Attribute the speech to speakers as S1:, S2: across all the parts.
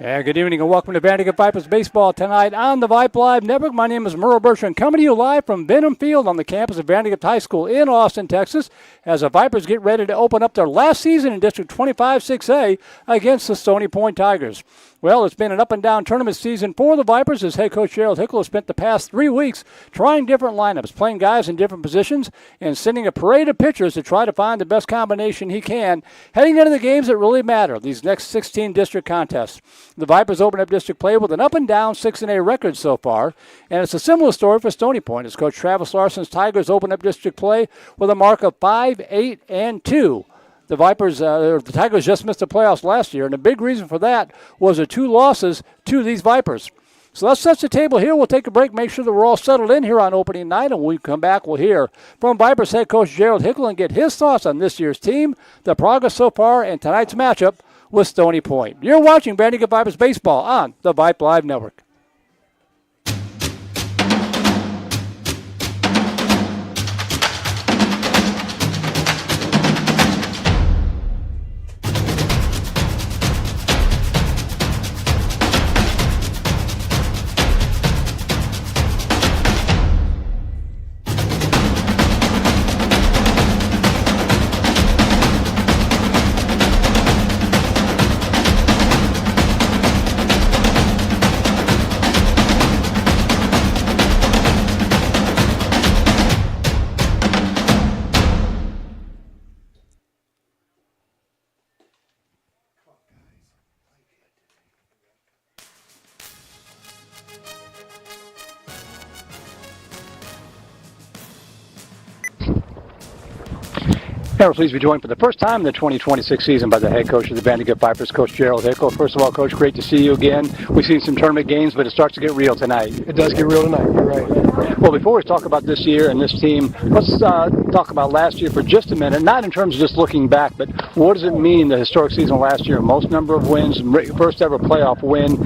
S1: Yeah, good evening and welcome to Vandegrift Vipers Baseball tonight on the Vype Live Network. My name is Merle Bertrand, coming to you live from Benham Field on the campus of Vandegrift High School in Austin, Texas, as the Vipers get ready to open up their last season in District 25-6A against the Stony Point Tigers. Well, it's been an up-and-down tournament season for the Vipers as head coach Gerald Hickel has spent the past 3 weeks trying different lineups, playing guys in different positions, and sending a parade of pitchers to try to find the best combination he can heading into the games that really matter, these next 16 district contests. The Vipers open up district play with an up-and-down 6-A record so far, and it's a similar story for Stony Point as Coach Travis Larson's Tigers open up district play with a mark of 5-8-2. The the Tigers just missed the playoffs last year, and a big reason for that was the 2 losses to these Vipers. So that sets the table here. We'll take a break, make sure that we're all settled in here on opening night, and when we come back, we'll hear from Vipers head coach Gerald Hickel and get his thoughts on this year's team, the progress so far, and tonight's matchup with Stony Point. You're watching Vandegrift Vipers Baseball on the Vype Live Network. And we're pleased to be joined for the first time in the 2026 season by the head coach of the Vandegrift Vipers, Coach Gerald Hickel. First of all, Coach, great to see you again. We've seen some tournament games, but it starts to get real tonight.
S2: It does get real tonight, you're right.
S1: Well, before we talk about this year and this team, let's talk about last year for just a minute, not in terms of just looking back, but what does it mean, the historic season last year? Most number of wins, first ever playoff win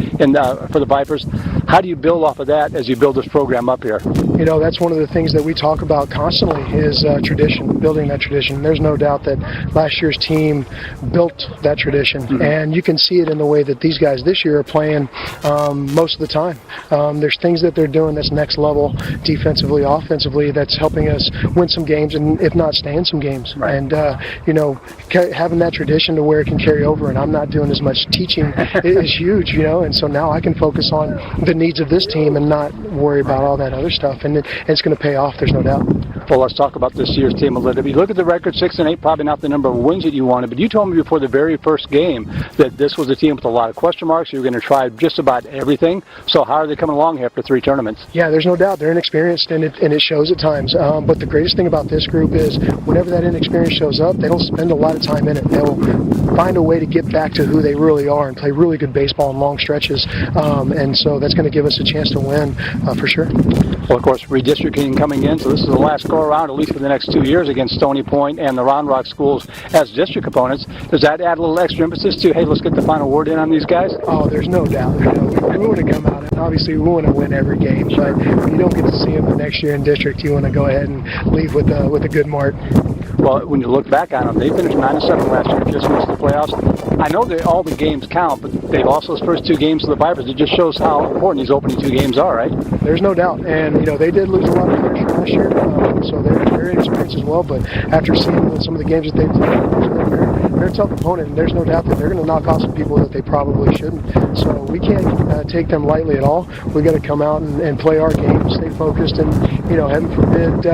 S1: for the Vipers. How do you build off of that as you build this program up here?
S2: You know, that's one of the things that we talk about constantly is tradition, building that tradition. There's no doubt that last year's team built that tradition, and you can see it in the way that these guys this year are playing most of the time. There's things that they're doing that's next level defensively, offensively, that's helping us win some games and if not stay in some games. Right. And, you know, having that tradition to where it can carry over and I'm not doing as much teaching is huge, you know, and so now I can focus on the needs of this team and not worry about all that other stuff, and it's going to pay off, there's no doubt.
S1: Well, let's talk about this year's team a little bit. You look at the record, 6-8, probably not the number of wins that you wanted, but you told me before the very first game that this was a team with a lot of question marks. You were going to try just about everything. So how are they coming along after 3 tournaments?
S2: Yeah, there's no doubt. They're inexperienced, and it shows at times. But the greatest thing about this group is whenever that inexperience shows up, they don't spend a lot of time in it. They'll find a way to get back to who they really are and play really good baseball in long stretches. And so that's going to give us a chance to win for sure.
S1: Well, of course, redistricting coming in, so this is the last go-around, at least for the next 2 years, against Stony Point and the Round Rock schools as district opponents. Does that add a little extra emphasis to, hey, let's get the final word in on these guys?
S2: Oh, there's no doubt. We want to come out, and obviously we want to win every game, but when you don't get to see them the next year in district, you want to go ahead and leave with a good mark.
S1: Well, when you look back on them, they finished 9-7 last year, just missed the playoffs. I know that all the games count, but they've also those first 2 games of the Vipers. It just shows how important these opening 2 games are, right?
S2: There's no doubt, and they did lose a lot of players from last year, so they're very inexperienced as well. But after seeing some of the games that they've played, they're a tough opponent, and there's no doubt that they're going to knock off some people that they probably shouldn't. So we can't take them lightly at all. We got to come out and play our game, stay focused, and heaven forbid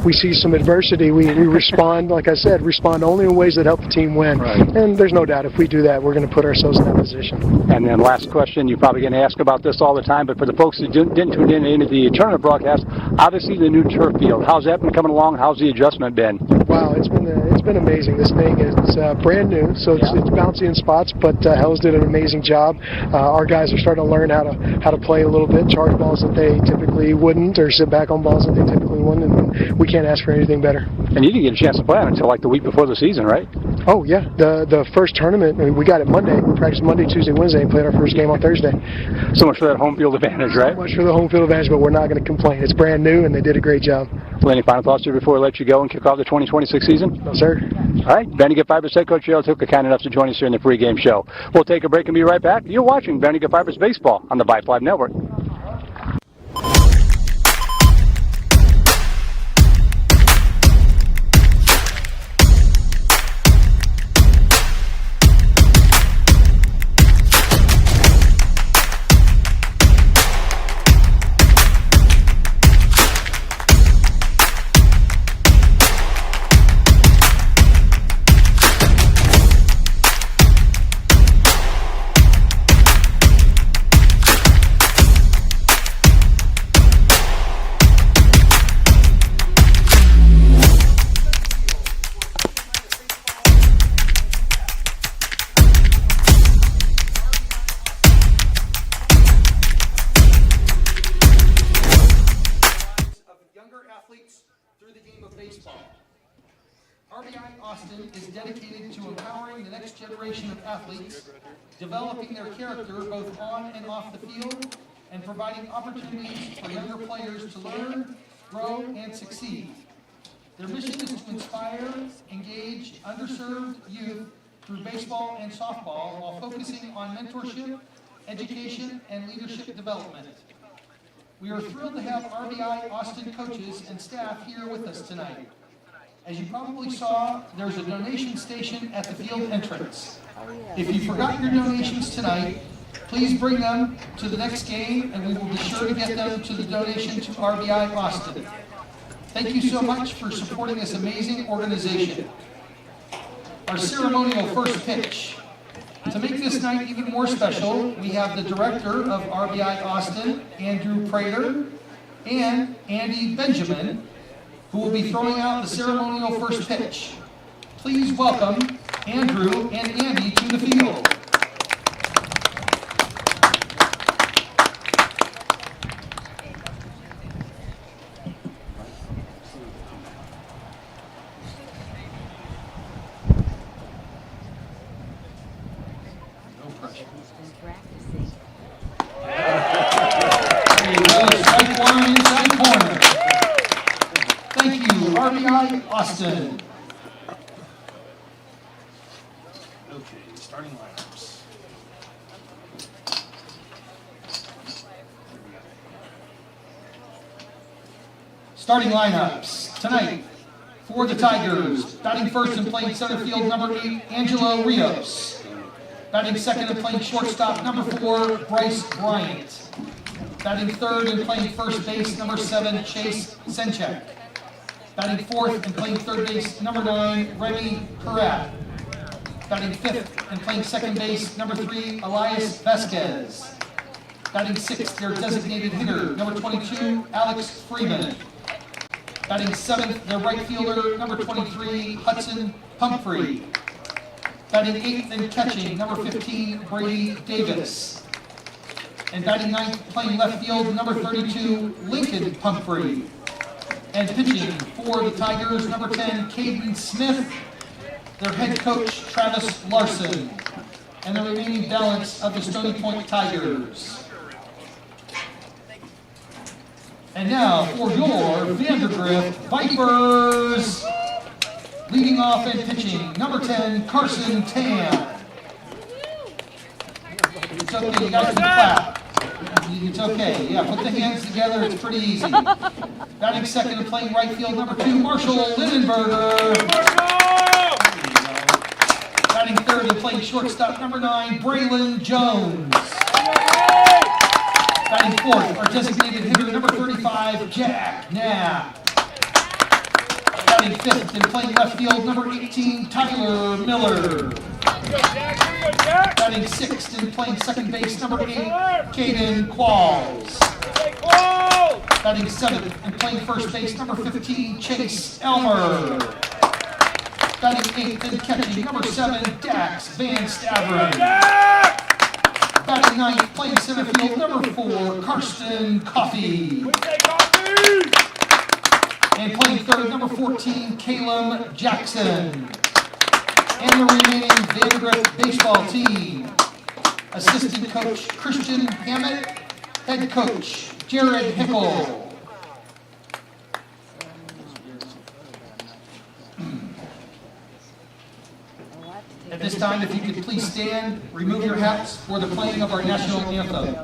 S2: we see some adversity, we respond. Like I said, respond only in ways that help the team win.
S1: Right.
S2: And there's no doubt if we do that, we're going to put ourselves in that position.
S1: And then last question, you're probably going to ask about this all the time, but for the folks who didn't tune in into the tournament broadcast, obviously the new turf field. How's that been coming along? How's the adjustment been?
S2: Wow, it's been amazing. This thing is brand new, so it's bouncy in spots, but Hells did an amazing job. Our guys are starting to learn how to play a little bit, charge balls that they typically wouldn't, or sit back on balls that they typically wouldn't, and we can't ask for anything better.
S1: And you didn't get a chance to play on it until like the week before the season, right?
S2: Oh yeah, the first tournament, we got it Monday. We practiced Monday, Tuesday, Wednesday, and played our first game on Thursday.
S1: So much for that home field advantage, right?
S2: So much for the home field advantage, but we're not going to complain. It's brand new, and they did a great job.
S1: Any final thoughts here before we let you go and kick off the 2026 season?
S2: No, sir.
S1: All right, Vandegrift Vipers head coach Gerald Hooker kind enough to join us here in the pregame show. We'll take a break and be right back. You're watching Vandegrift Vipers baseball on the Vype Live Network.
S3: Through the game of baseball. RBI Austin is dedicated to empowering the next generation of athletes, developing their character both on and off the field, and providing opportunities for younger players to learn, grow, and succeed. Their mission is to inspire, engage underserved youth through baseball and softball while focusing on mentorship, education, and leadership development. We are thrilled to have RBI Austin coaches and staff here with us tonight. As you probably saw, there's a donation station at the field entrance. If you forgot your donations tonight, please bring them to the next game and we will be sure to get them to the donation to RBI Austin. Thank you so much for supporting this amazing organization. Our ceremonial first pitch. To make this night even more special, we have the director of RBI Austin, Andrew Prater, and Andy Benjamin, who will be throwing out the ceremonial first pitch. Please welcome Andrew and Andy to the field. RBI Austin. Okay, starting lineups. Starting lineups tonight for the Tigers. Batting first and playing center field, number 8, Angelo Rios. Batting second and playing shortstop, number 4, Bryce Bryant. Batting third and playing first base, number 7, Chase Senchek. Batting fourth and playing third base, number 9, Remy Peratt. Batting fifth and playing second base, number 3, Elias Vasquez. Batting sixth, their designated hitter, number 22, Alex Freeman. Batting seventh, their right fielder, number 23, Hudson Humphrey. Batting eighth and catching, number 15, Brady Davis. And batting ninth, playing left field, number 32, Lincoln Humphrey. And pitching for the Tigers, number 10, Caden Smith, their head coach, Travis Larson, and the remaining balance of the Stony Point Tigers. And now for your Vandegrift Vipers, leading off and pitching, number 10, Carson Tan. It's okay, you guys can clap. It's okay, yeah, put the hands together, it's pretty easy. Batting second and playing right field, number 2, Marshall Lindenberger. Batting third and playing shortstop, number 9, Braylon Jones. Batting fourth, our designated hitter, number 35, Jack Knapp. Batting fifth and playing left field, number 18, Tyler Miller. Batting sixth and playing second base, number 8, Caden Qualls. Batting seventh and playing first base, number 15, Chase Elmer. Batting eighth and catching, number 7, Dax Van Staveren. Batting ninth, playing center field, number 4, Karsten Coffey. And playing third, number 14, Caleb Jackson. And the remaining Vandegrift baseball team. Assistant coach, Christian Hammett. Head coach, Jared Hickel. this time, if you could please stand, remove your hats for the playing of our national anthem.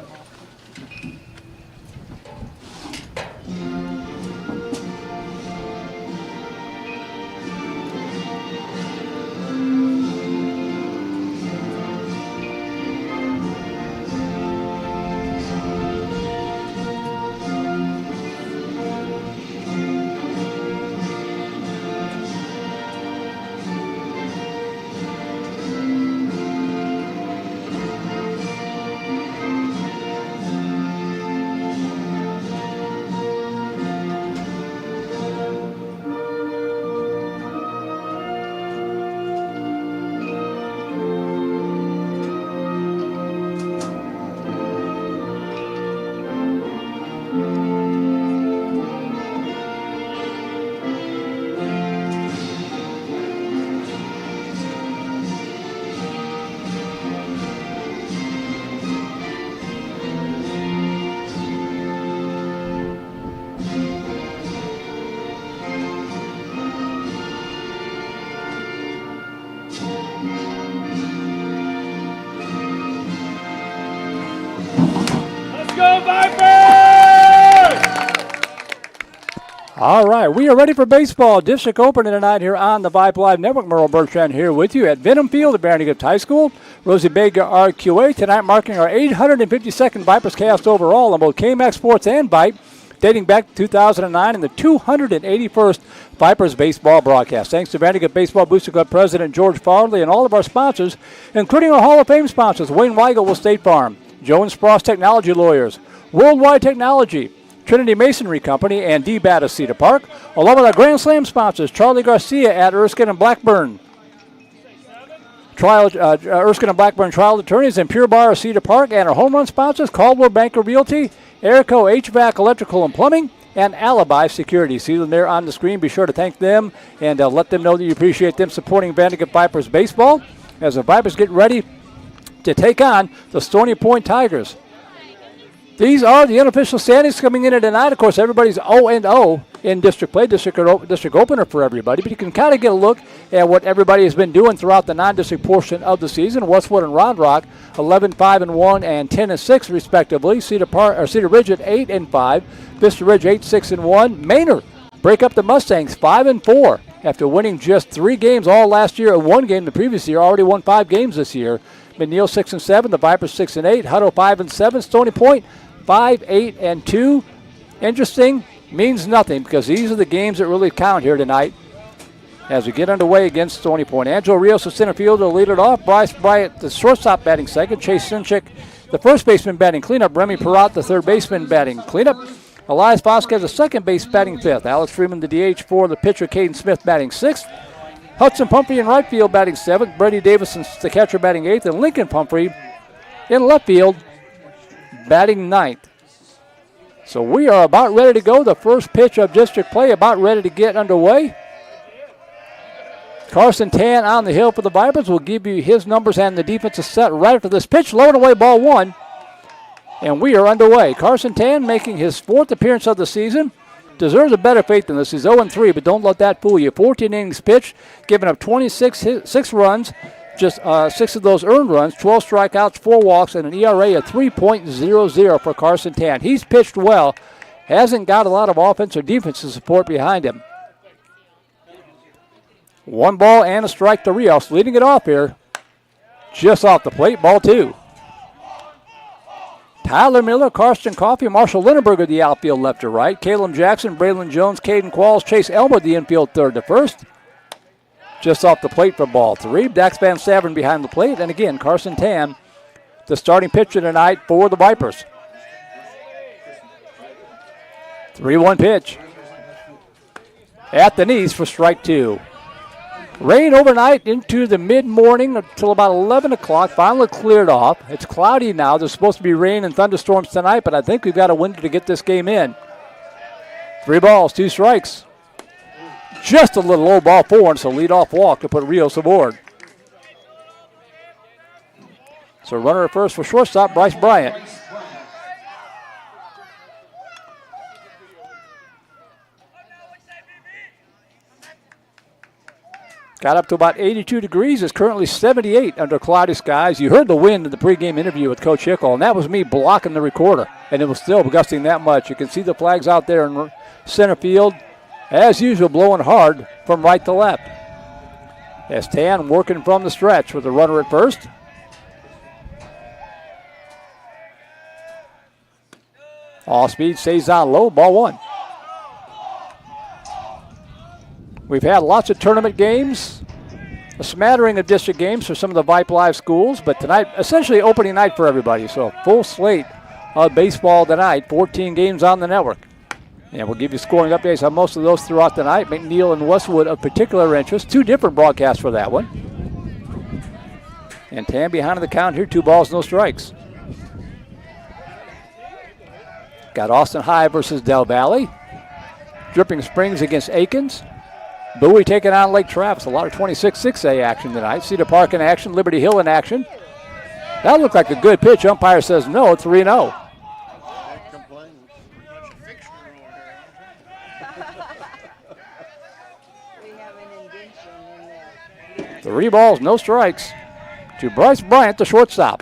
S1: All right, we are ready for baseball. District opening tonight here on the Vype Live Network. Merle Bertrand here with you at Venom Field at Vandegrift High School. Rosie Vega, RQA, tonight marking our 852nd Vipers cast overall on both KMAX Sports and Vype, dating back to 2009 and the 281st Vipers baseball broadcast. Thanks to Vandegrift Baseball Booster Club President George Farley and all of our sponsors, including our Hall of Fame sponsors, Wayne Weigel with State Farm, Jones Frost Technology Lawyers, Worldwide Technology, Trinity Masonry Company, and D-Bat of Cedar Park, along with our Grand Slam sponsors, Charlie Garcia at Erskine and Blackburn, Erskine and Blackburn Trial Attorneys, and Pure Bar of Cedar Park, and our home run sponsors, Caldwell Banker Realty, Airco HVAC Electrical and Plumbing, and Alibi Security. See them there on the screen. Be sure to thank them and let them know that you appreciate them supporting Vandegrift Vipers baseball as the Vipers get ready to take on the Stony Point Tigers. These are the unofficial standings coming in tonight. Of course, everybody's 0-0 in district play, district opener for everybody. But you can kind of get a look at what everybody has been doing throughout the non-district portion of the season. Westwood and Round Rock, 11-5-1 and 10-6 respectively. Cedar Ridge at 8-5. Vista Ridge 8-6-1. Maynard break up the Mustangs 5-4 after winning just 3 games all last year and 1 game the previous year. Already won 5 games this year. McNeil 6-7. The Vipers 6-8. Hutto 5-7. Stony Point 5-8-2. Interesting, means nothing because these are the games that really count here tonight as we get underway against Stony Point. Angelo Rios, the center fielder, will lead it off. Bryce Bryant, the shortstop, batting second. Chase Sinchik, the first baseman, batting cleanup. Remy Perrott, the third baseman, batting cleanup. Elias Vasquez, the second base, batting fifth. Alex Freeman, the DH for the pitcher. Caden Smith, batting sixth. Hudson Pumphrey in right field, batting seventh. Brady Davison, the catcher, batting eighth. And Lincoln Pumphrey in left field, batting ninth. So we are about ready to go. The first pitch of district play about ready to get underway. Carson Tan on the hill for the Vipers will give you his numbers and the defensive set right after this pitch. Low and away, ball one. And we are underway. Carson Tan making his 4th appearance of the season. Deserves a better fate than this. He's 0-3, but don't let that fool you. 14 innings pitched, giving up 6 runs. Just 6 of those earned runs, 12 strikeouts, 4 walks, and an ERA of 3.00 for Carson Tan. He's pitched well, hasn't got a lot of offense or defensive support behind him. 1 ball and a strike to Rios, leading it off here. Just off the plate, ball 2. Tyler Miller, Karsten Coffey, Marshall Lindenberger, the outfield left to right. Caleb Jackson, Braylon Jones, Caden Qualls, Chase Elmer, the infield third to first. Just off the plate for ball 3. Dax Van Savern behind the plate. And again, Carson Tan, the starting pitcher tonight for the Vipers. 3-1 pitch. At the knees for strike 2. Rain overnight into the mid-morning until about 11 o'clock. Finally cleared off. It's cloudy now. There's supposed to be rain and thunderstorms tonight, but I think we've got a window to get this game in. 3 balls, 2 strikes. Just a little low ball 4, and so lead-off walk to put Rios aboard. So runner at first for shortstop, Bryce Bryant. Got up to about 82 degrees. It's currently 78 under cloudy skies. You heard the wind in the pregame interview with Coach Hickle, and that was me blocking the recorder, and it was still gusting that much. You can see the flags out there in center field, as usual, blowing hard from right to left. As Tan working from the stretch with the runner at first. All speed stays down low, ball one. We've had lots of tournament games, a smattering of district games for some of the Vype Live schools, but tonight, essentially opening night for everybody. So full slate of baseball tonight, 14 games on the network. And we'll give you scoring updates on most of those throughout the night. McNeil and Westwood of particular interest. 2 different broadcasts for that one. And Tan behind the count here, 2 balls, no strikes. Got Austin High versus Del Valley. Dripping Springs against Aikens. Bowie taking on Lake Travis. A lot of 26-6A action tonight. Cedar Park in action. Liberty Hill in action. That looked like a good pitch. Umpire says no, 3-0. 3 balls, no strikes to Bryce Bryant, the shortstop.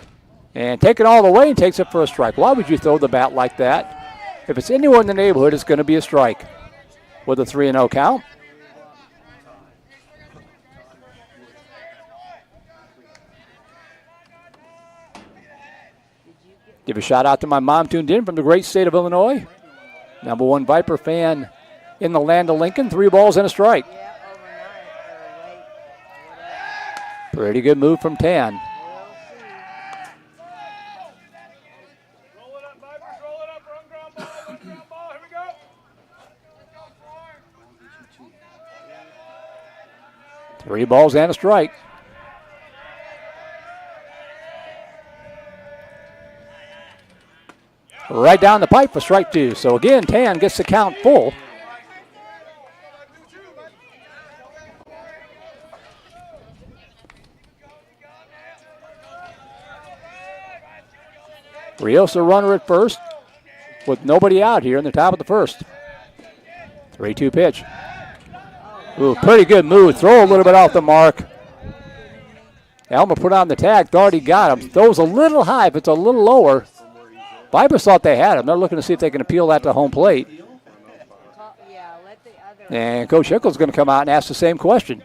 S1: And take it all the way and takes it for a strike. Why would you throw the bat like that? If it's anywhere in the neighborhood, it's going to be a strike with a 3-0 count. Give a shout out to my mom tuned in from the great state of Illinois. Number 1 Viper fan in the land of Lincoln. 3 balls and a strike. Pretty good move from Tan. Three balls and a strike. Right down the pipe for strike 2. So again, Tan gets the count full. Rios a runner at first with nobody out here in the top of the first. 3-2 pitch. Ooh, pretty good move. Throw a little bit off the mark. Elmer put on the tag, thought he got him. Throws a little high. If it's a little lower, Vipers thought they had him. They're looking to see if they can appeal that to home plate. And Coach Hickle's going to come out and ask the same question.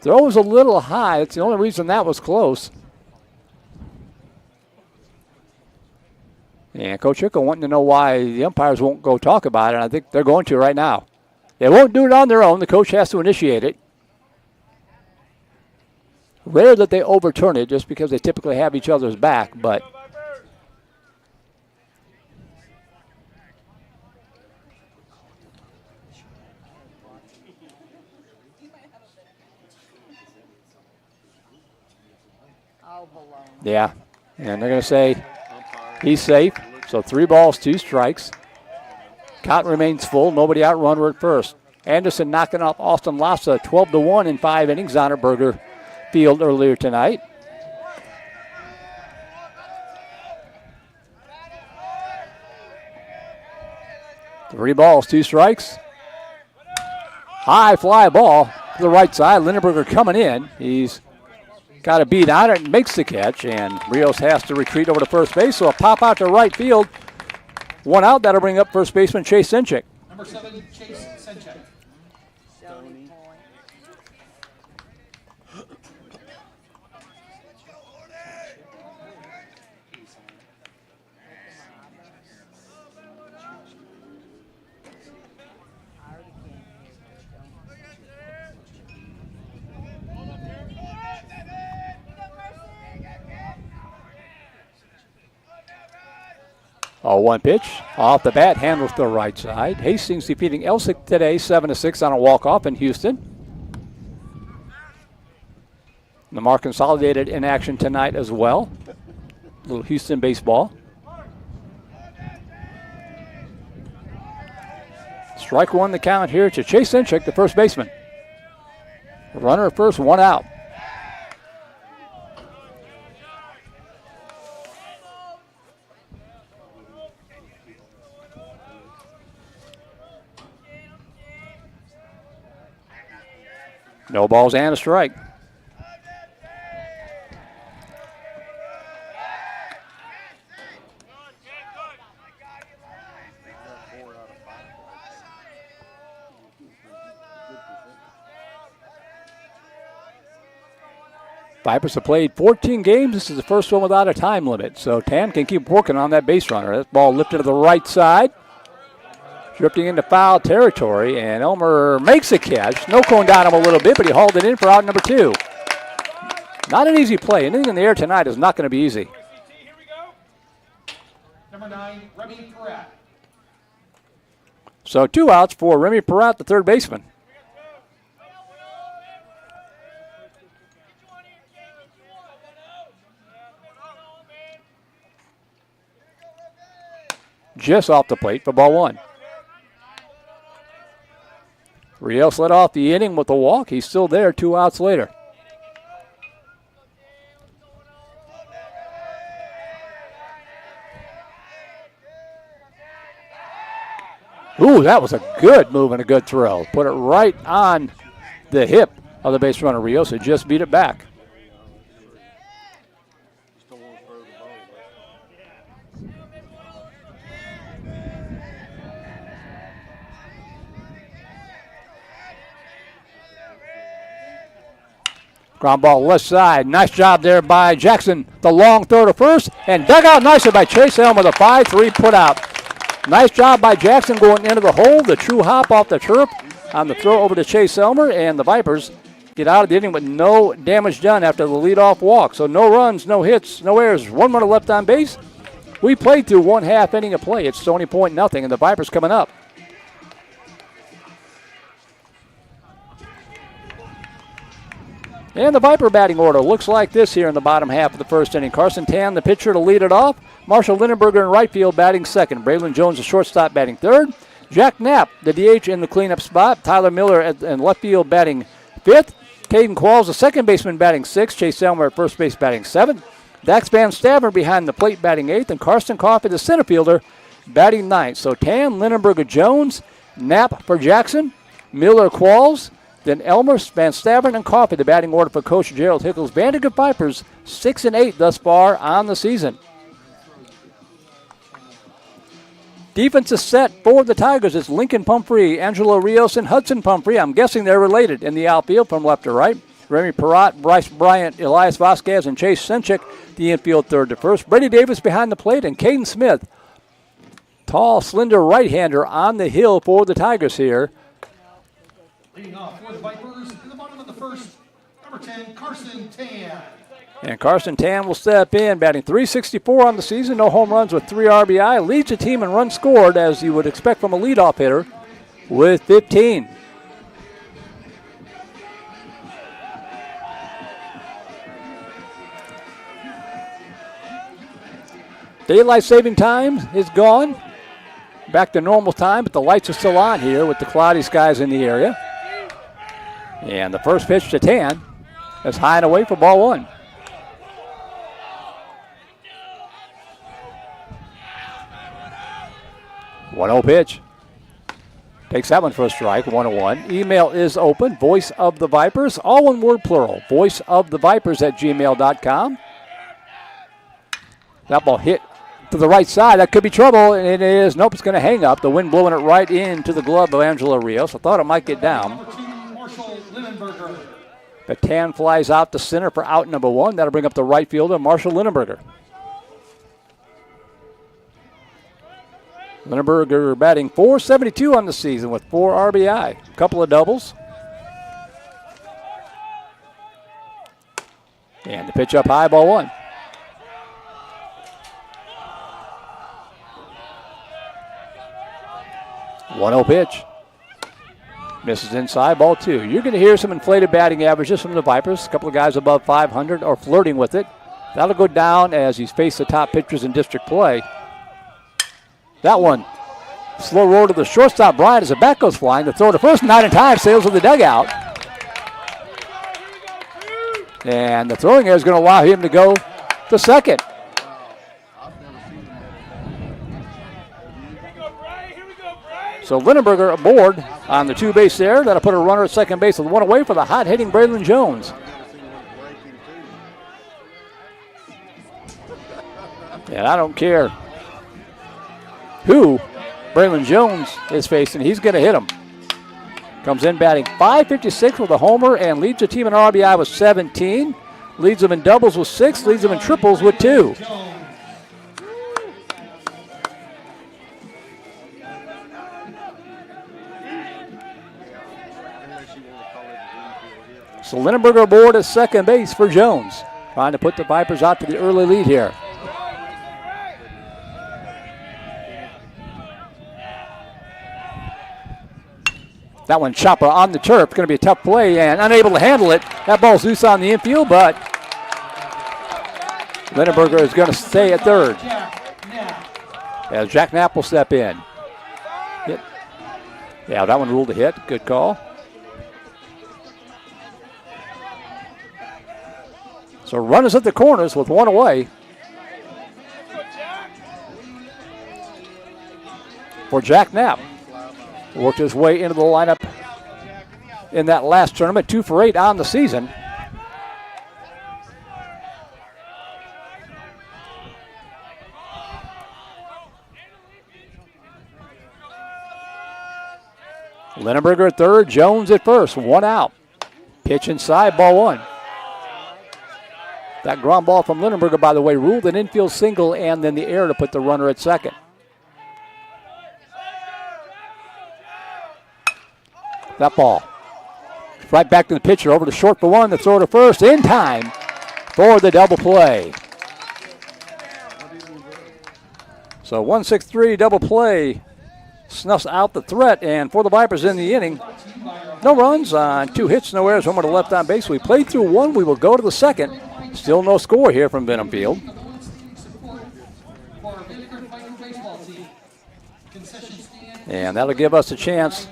S1: Throw was a little high. It's the only reason that was close. And Coach Hickle wanting to know why the umpires won't go talk about it. And I think they're going to right now. They won't do it on their own. The coach has to initiate it. Rare that they overturn it just because they typically have each other's back, but yeah, and they're going to say he's safe. So 3 balls, 2 strikes. Count remains full. Nobody out, runner at first. Anderson knocking off Austin Lassa 12-1 in 5 innings on at Burger Field earlier tonight. Three balls, 2 strikes. High fly ball to the right side. Lindenberger coming in. He's got a beat on it and makes the catch, and Rios has to retreat over to first base, so a pop out to right field. 1 out, that'll bring up first baseman Chase Senchik.
S3: Number 7, Chase Senchik.
S4: Stony.
S1: Oh, 1 pitch off the bat, handles to the right side. Hastings defeating Elsick today 7-6 on a walk-off in Houston. Lamar Consolidated in action tonight as well. A little Houston baseball. Strike 1 the count here to Chase Senchik, the first baseman. Runner at first, 1 out. No balls and a strike. Vipers have played 14 games. This is the first one without a time limit. So Tan can keep working on that base runner. That ball lifted to the right side. Drifting into foul territory, and Elmer makes a catch. No cone down him a little bit, but he hauled it in for out number 2. Not an easy play. Anything in the air tonight is not going to be easy.
S3: Number 9, Remy Perrat.
S1: So 2 outs for Remy Perrat, the third baseman. Just off the plate for ball 1. Rios led off the inning with a walk. He's still there 2 outs later. Ooh, that was a good move and a good throw. Put it right on the hip of the base runner. Rios had just beat it back. Ground ball left side. Nice job there by Jackson. The long throw to first. And dug out nicely by Chase Elm with a 5-3 put out. Nice job by Jackson going into the hole. The true hop off the turf on the throw over to Chase Elmer. And the Vipers get out of the inning with no damage done after the leadoff walk. So no runs, no hits, no errors. 1 runner left on base. We played through 1/2 inning of play. It's Stony Point nothing, and the Vipers coming up. And the Viper batting order looks like this here in the bottom half of the first inning. Carson Tan, the pitcher, to lead it off. Marshall Lindenberger in right field batting second. Braylon Jones, the shortstop, batting third. Jack Knapp, the DH, in the cleanup spot. Tyler Miller in left field batting fifth. Caden Qualls, the second baseman, batting sixth. Chase Elmer at first base batting seventh. Dax Van Stavern behind the plate batting eighth. And Carson Coffey, the center fielder, batting ninth. So Tan, Lindenberger, Jones, Knapp for Jackson, Miller, Qualls, then Elmer, Van Stavern, and Coffey, the batting order for Coach Gerald Hickles. Vandegrift Vipers 6-8 thus far on the season. Defense is set for the Tigers. It's Lincoln Pumphrey, Angelo Rios, and Hudson Pumphrey. I'm guessing they're related in the outfield from left to right. Remy Perrat, Bryce Bryant, Elias Vasquez, and Chase Senchik, the infield third to first. Brady Davis behind the plate, and Caden Smith, tall, slender right-hander on the hill for the Tigers here.
S3: Leading off for the Vipers in the bottom of the first, number 10, Carson Tan.
S1: And Carson Tan will step in, batting .364 on the season. No home runs with 3 RBI. Leads the team in runs scored, as you would expect from a leadoff hitter, with 15. Daylight saving time is gone. Back to normal time, but the lights are still on here with the cloudy skies in the area. And the first pitch to Tan is high and away for ball 1. 1-0 pitch. Takes that one for a strike, 1-1. Email is open, Voice of the Vipers, all one word plural, voiceofthevipers@gmail.com. That ball hit to the right side. That could be trouble, and it is. Nope, it's going to hang up. The wind blowing it right into the glove of Angelo Rios. I thought it might get down.
S3: Number 2, Marshall Lindenberger.
S1: But Tan flies out to center for out number 1. That'll bring up the right fielder, Marshall Lindenberger. Lindenberger batting .472 on the season with 4 RBI. A couple of doubles. And the pitch up high, ball 1. .1-0 pitch. Misses inside, ball 2. You're going to hear some inflated batting averages from the Vipers. A couple of guys above 500 or flirting with it. That'll go down as he's faced the top pitchers in district play. That one, slow roll to the shortstop, Bryant, as the bat goes flying. The throw to first, not in time, sails to the dugout. And the throwing air is going to allow him to go to second. So Lindenberger aboard on the 2 base there. That'll put a runner at second base with 1 away for the hot-hitting Braylon Jones. And I don't care who Braylon Jones is facing. He's going to hit him. Comes in batting .556 with a homer and leads the team in RBI with 17. Leads them in doubles with 6. Leads them in triples with 2. So Lindenberger aboard at second base for Jones. Trying to put the Vipers out to the early lead here. That one chopper on the turf. Going to be a tough play and unable to handle it. That ball's loose on the infield, but Lindenberger is going to stay at third. As Jack Knapp will step in. Hit. Yeah, that one ruled a hit. Good call. So runners at the corners with 1 away. For Jack Knapp. Worked his way into the lineup in that last tournament. 2 for 8 on the season. Lindenberger at third, Jones at first. 1 out. Pitch inside, ball 1. That ground ball from Lindenberger, by the way, ruled an infield single and then the error to put the runner at second. That ball. Right back to the pitcher, over to short for 1, the throw to first, in time for the double play. So 1-6-3 double play snuffs out the threat, and for the Vipers in the inning, no runs on 2 hits, no errors, homer to left on base. We played through 1, we will go to the second. Still no score here from Benham Field. And that'll give us a chance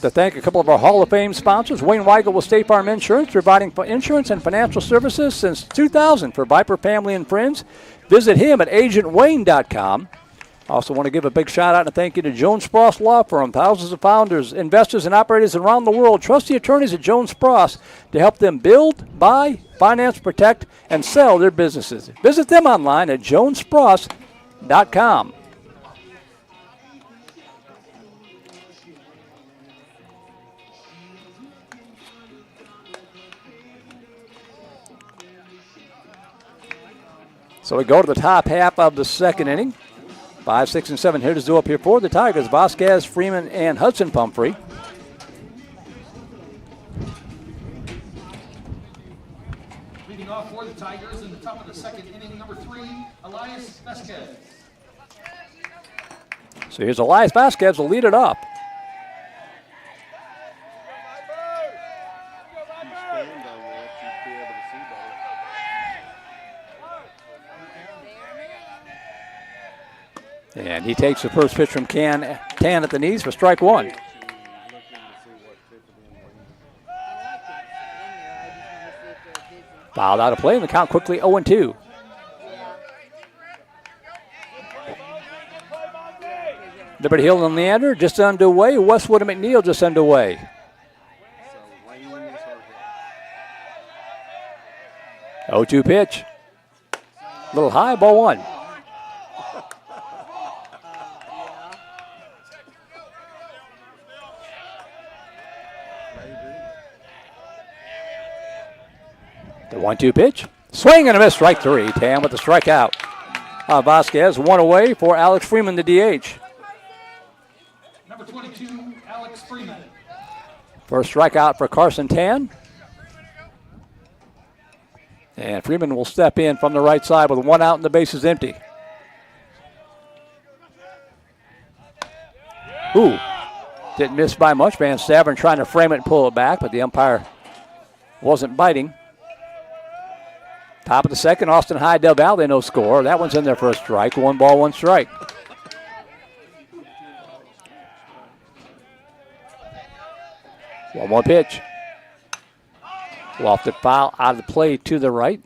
S1: to thank a couple of our Hall of Fame sponsors. Wayne Weigel with State Farm Insurance, providing insurance and financial services since 2000 for Viper family and friends. Visit him at agentwayne.com. Also want to give a big shout out and thank you to Jones Spross Law Firm. Thousands of founders, investors, and operators around the world trust the attorneys at Jones Spross to help them build, buy, finance, protect, and sell their businesses. Visit them online at jonespross.com. So we go to the top half of the second inning. 5, 6, and 7 hitters do up here for the Tigers. Vasquez, Freeman, and Hudson Pumphrey.
S3: Leading off for the Tigers in the top of the second inning, number 3, Elias Vasquez.
S1: So here's Elias Vasquez will lead it up. And he takes the first pitch from Tan at the knees for strike 1. Fouled out of play, and the count quickly 0-2. Liberty Hill and Leander just underway. Westwood and McNeil just underway. Oh, 2 pitch. A little high, ball 1. The 1-2 pitch. Swing and a miss, strike 3. Tam with the strikeout. Vasquez, 1 away for Alex Freeman, the DH.
S3: Number 22, Alex Freeman.
S1: First strikeout for Carson Tan. And Freeman will step in from the right side with 1 out and the bases empty. Ooh, didn't miss by much. Van Stavern trying to frame it and pull it back, but the umpire wasn't biting. Top of the second, Austin High, Del Valle, no score. That one's in there for a strike. 1 ball, 1 strike. One more pitch. Lofted foul out of the play to the right.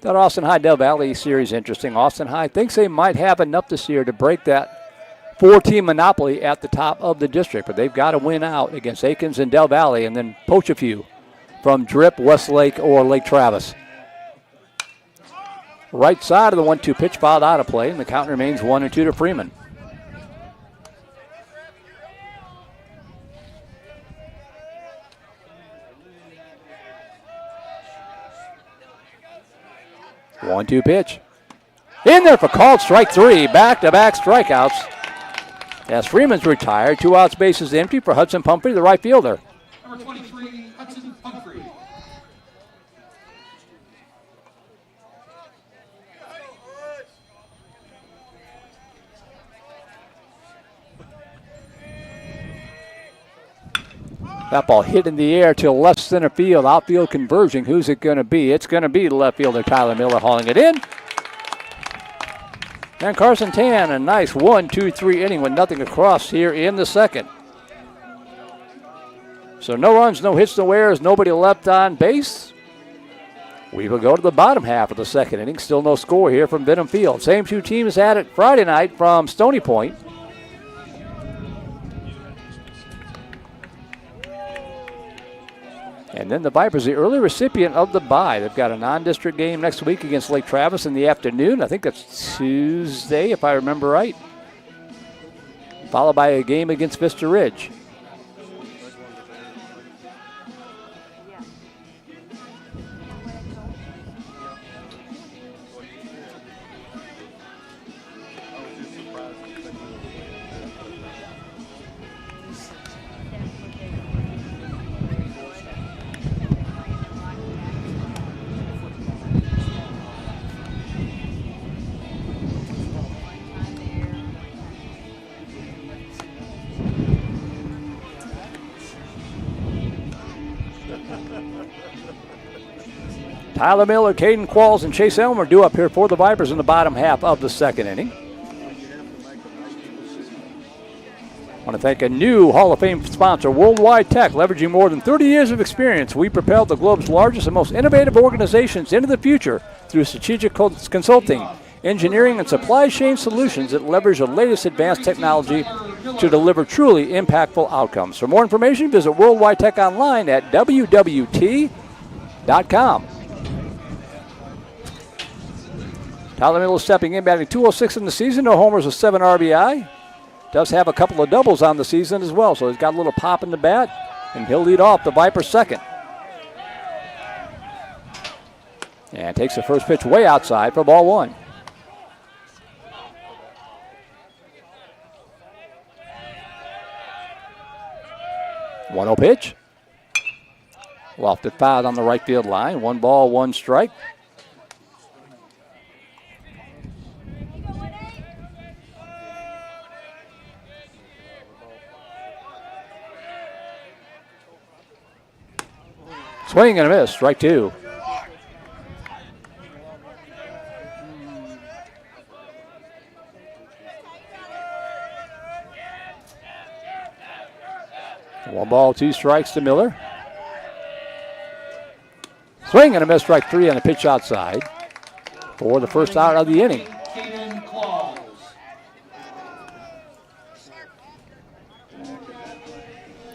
S1: That Austin High Del Valle series interesting. Austin High thinks they might have enough this year to break that four-team monopoly at the top of the district, but they've got to win out against Aikens and Del Valle and then poach a few from Drip, Westlake, or Lake Travis. Right side of the 1-2 pitch fouled out of play, and the count remains 1-2 to Freeman. One-two pitch. In there for called strike three. Back-to-back strikeouts. As Freeman's retired, 2 outs, bases empty for Hudson Pumphrey, the right fielder.
S3: Number 23, Hudson Pumphrey.
S1: That ball hit in the air to left center field. Outfield conversion. Who's it going to be? It's going to be left fielder Tyler Miller hauling it in. And Carson Tan, a nice 1-2-3 inning with nothing across here in the second. So no runs, no hits, no errors, nobody left on base. We will go to the bottom half of the second inning. Still no score here from Benham Field. Same 2 teams had it Friday night from Stony Point. And then the Vipers, the early recipient of the bye. They've got a non-district game next week against Lake Travis in the afternoon. I think that's Tuesday, if I remember right. Followed by a game against Vista Ridge. Tyler Miller, Caden Qualls, and Chase Elmer due up here for the Vipers in the bottom half of the second inning. I want to thank a new Hall of Fame sponsor, Worldwide Tech. Leveraging more than 30 years of experience, we propelled the globe's largest and most innovative organizations into the future through strategic consulting, engineering, and supply chain solutions that leverage the latest advanced technology to deliver truly impactful outcomes. For more information, visit Worldwide Tech online at wwt.com. Tyler Miller stepping in, batting .206 in the season. No homers with 7 RBI. Does have a couple of doubles on the season as well, so he's got a little pop in the bat, and he'll lead off the Vipers second. And takes the first pitch way outside for ball 1. One-0 pitch. Lofted foul on the right field line. 1 ball, 1 strike. Swing and a miss, strike 2. One ball, 2 strikes to Miller. Swing and a miss, strike 3 on a pitch outside for the first out of the inning.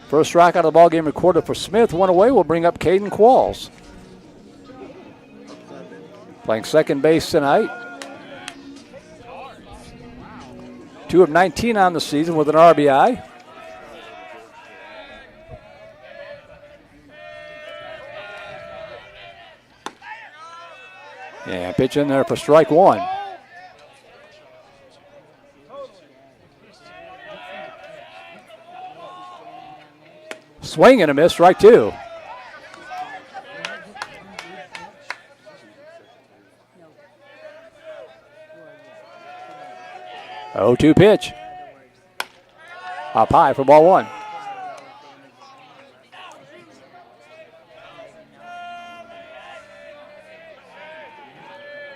S1: First strikeout of the ball game recorded for Smith. 1 away will bring up Caden Qualls. Playing second base tonight. 2 of 19 on the season with an RBI. Yeah, pitch in there for strike 1. Swing and a miss, strike 2. Oh, 2 pitch. Up high for ball 1.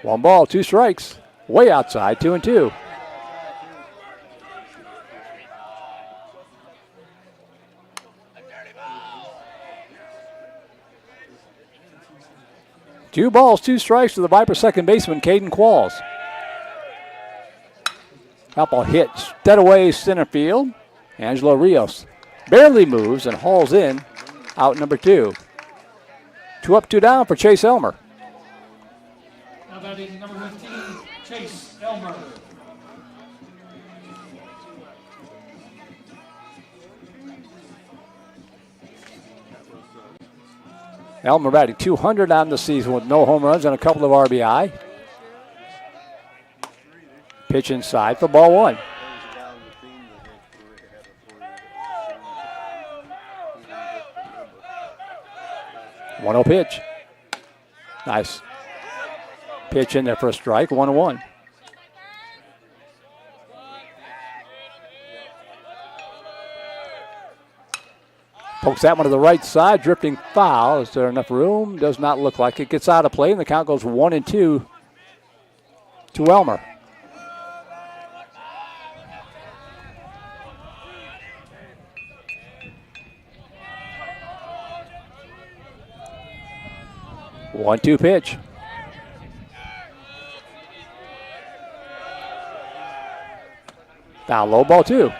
S1: One ball, 2 strikes. Way outside, 2-2. Two balls, 2 strikes to the Viper second baseman, Caden Qualls. That ball hits Dead away center field. Angelo Rios barely moves and hauls in out number 2. 2 up, 2 down for Chase Elmer.
S3: Now batting number 15, Chase Elmer.
S1: Elmer batting 200 on the season with no home runs and a couple of RBI. Pitch inside for ball 1. One-0 pitch. Nice pitch in there for a strike. 1-1. Pokes that one to the right side, drifting foul. Is there enough room? Does not look like it. Gets out of play, and the count goes 1-2 to Elmer. 1-2 pitch. Down low, ball 2.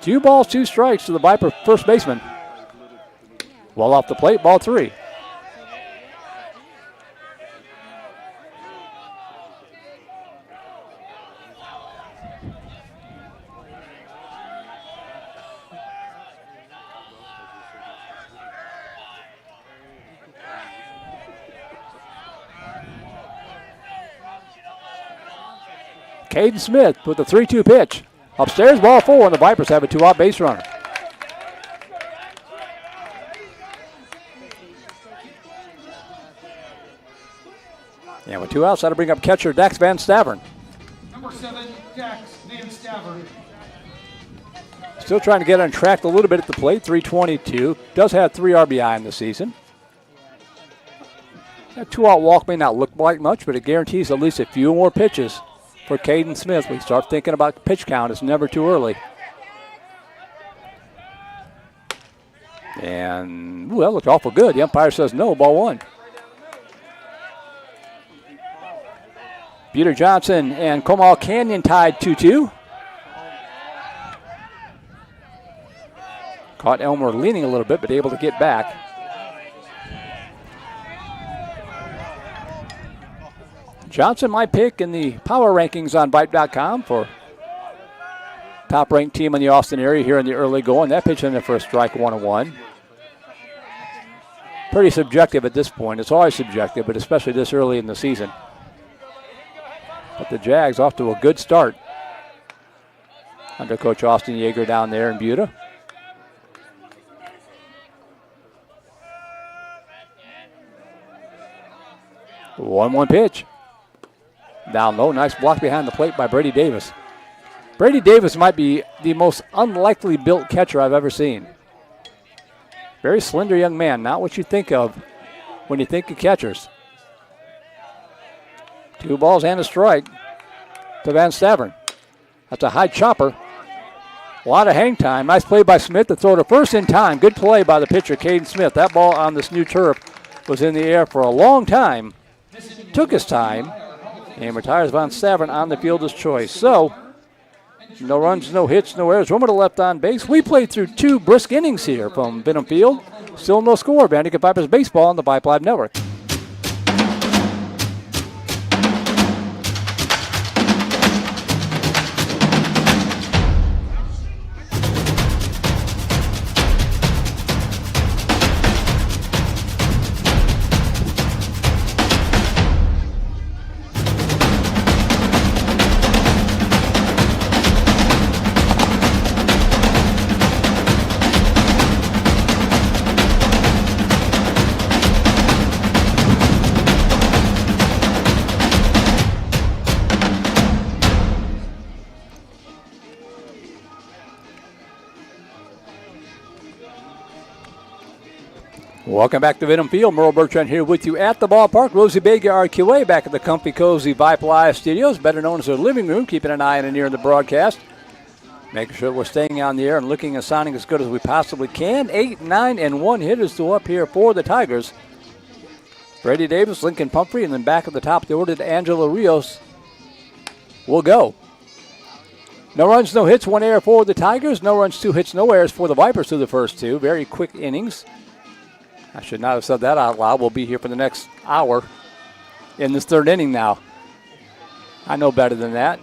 S1: Two balls, 2 strikes to the Viper first baseman. Well off the plate, ball 3. Caden Smith with the 3-2 pitch. Upstairs, ball 4, and the Vipers have a 2-out base runner. And with 2 outs, that'll bring up catcher Dax Van Stavern.
S3: Number 7, Dax Van Stavern.
S1: Still trying to get on track a little bit at the plate, 322. Does have 3 RBI in the season. That 2-out walk may not look like much, but it guarantees at least a few more pitches for Caden Smith. We start thinking about pitch count. It's never too early. And, that looked awful good. The umpire says no, ball 1. Peter Johnson and Comal Canyon tied 2-2. Caught Elmer leaning a little bit, but able to get back. Johnson, my pick in the power rankings on Vype.com for top-ranked team in the Austin area here in the early going. That pitch in there for a strike, 1-1. Pretty subjective at this point. It's always subjective, but especially this early in the season. But the Jags off to a good start under Coach Austin Yeager down there in Buda. The 1-1 pitch. Down low, nice block behind the plate by Brady Davis. Brady Davis might be the most unlikely built catcher I've ever seen. Very slender young man, not what you think of when you think of catchers. 2 balls and a strike to Van Stavern. That's a high chopper. A lot of hang time. Nice play by Smith to throw to first in time. Good play by the pitcher, Caden Smith. That ball on this new turf was in the air for a long time. Took his time and retires Van Stavern on the fielder's choice. So, no runs, no hits, no errors. Roman to left on base. We played through 2 brisk innings here from Benham Field. Still no score. Vandegrift Vipers baseball on the Vype Live Network. Welcome back to Benham Field. Merle Bertrand here with you at the ballpark. Rosie Bega RQA back at the comfy, cozy Vype Live studios, better known as their living room, keeping an eye on and ear in the broadcast. Making sure we're staying on the air and looking and sounding as good as we possibly can. 8, 9, and 1 hitters to up here for the Tigers. Brady Davis, Lincoln Pumphrey, and then back at the top of the order to Angelo Rios will go. No runs, no hits, 1 error for the Tigers. No runs, 2 hits, no errors for the Vipers through the first 2. Very quick innings. I should not have said that out loud. We'll be here for the next hour in this 3rd inning now. I know better than that.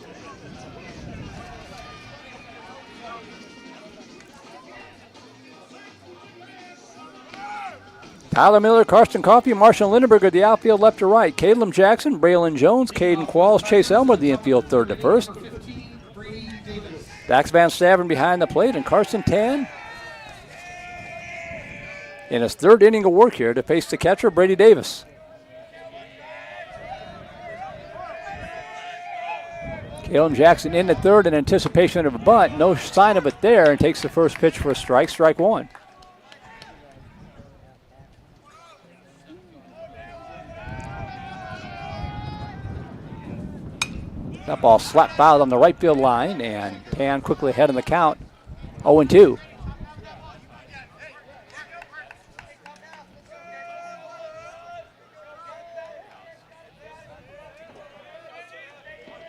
S1: Tyler Miller, Karsten Coffey, Marshall Lindenberger, the outfield left to right. Caleb Jackson, Braylon Jones, Caden Qualls, Chase Elmer, the infield 3rd to 1st. Dax Van Stavern behind the plate, and Carson Tan in his 3rd inning of work here to face the catcher, Brady Davis. Caleb Jackson in the 3rd in anticipation of a bunt. No sign of it there, and takes the first pitch for a strike, strike 1. That ball slapped foul on the right field line, and Tan quickly ahead in the count, 0-2.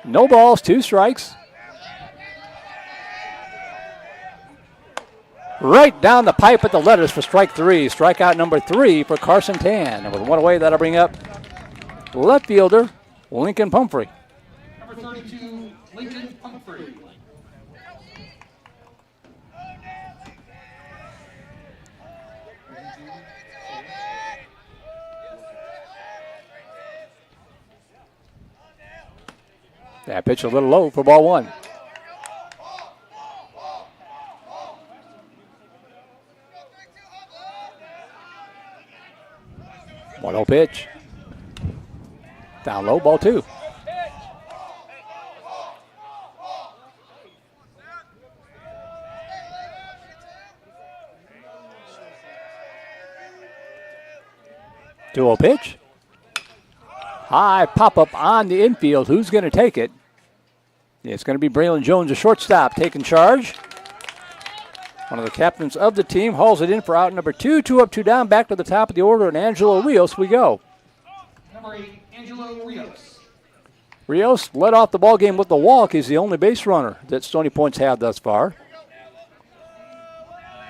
S1: No balls, 2 strikes. Right down the pipe at the letters for strike 3. Strikeout number 3 for Carson Tan. And with 1 away, that'll bring up left fielder Lincoln Pumphrey.
S3: Number 32, Lincoln Pumphrey.
S1: That pitch a little low for ball 1. One 0 pitch. Down low, ball 2. Two 0 pitch. High pop-up on the infield. Who's going to take it? It's going to be Braylon Jones, a shortstop, taking charge. One of the captains of the team hauls it in for out number 2. 2 up, 2 down, back to the top of the order, and Angelo Rios we go.
S3: Number 8, Angelo Rios.
S1: Rios led off the ball game with the walk. He's the only base runner that Stony Point's had thus far.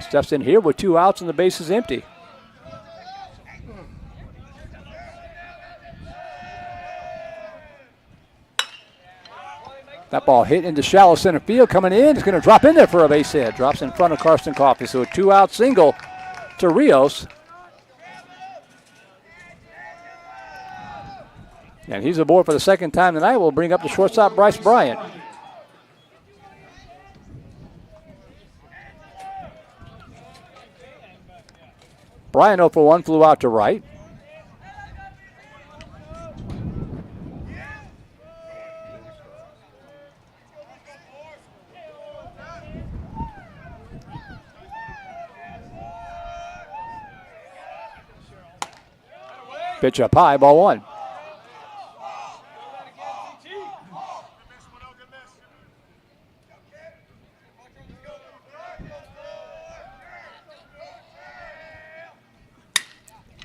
S1: Steps in here with 2 outs and the base is empty. That ball hit into shallow center field, coming in. It's going to drop in there for a base hit. Drops in front of Karsten Coffey. So a 2-out single to Rios. And he's aboard for the 2nd time tonight. We'll bring up the shortstop, Bryce Bryant. Bryant 0 for 1, flew out to right. Pitch up high, ball 1.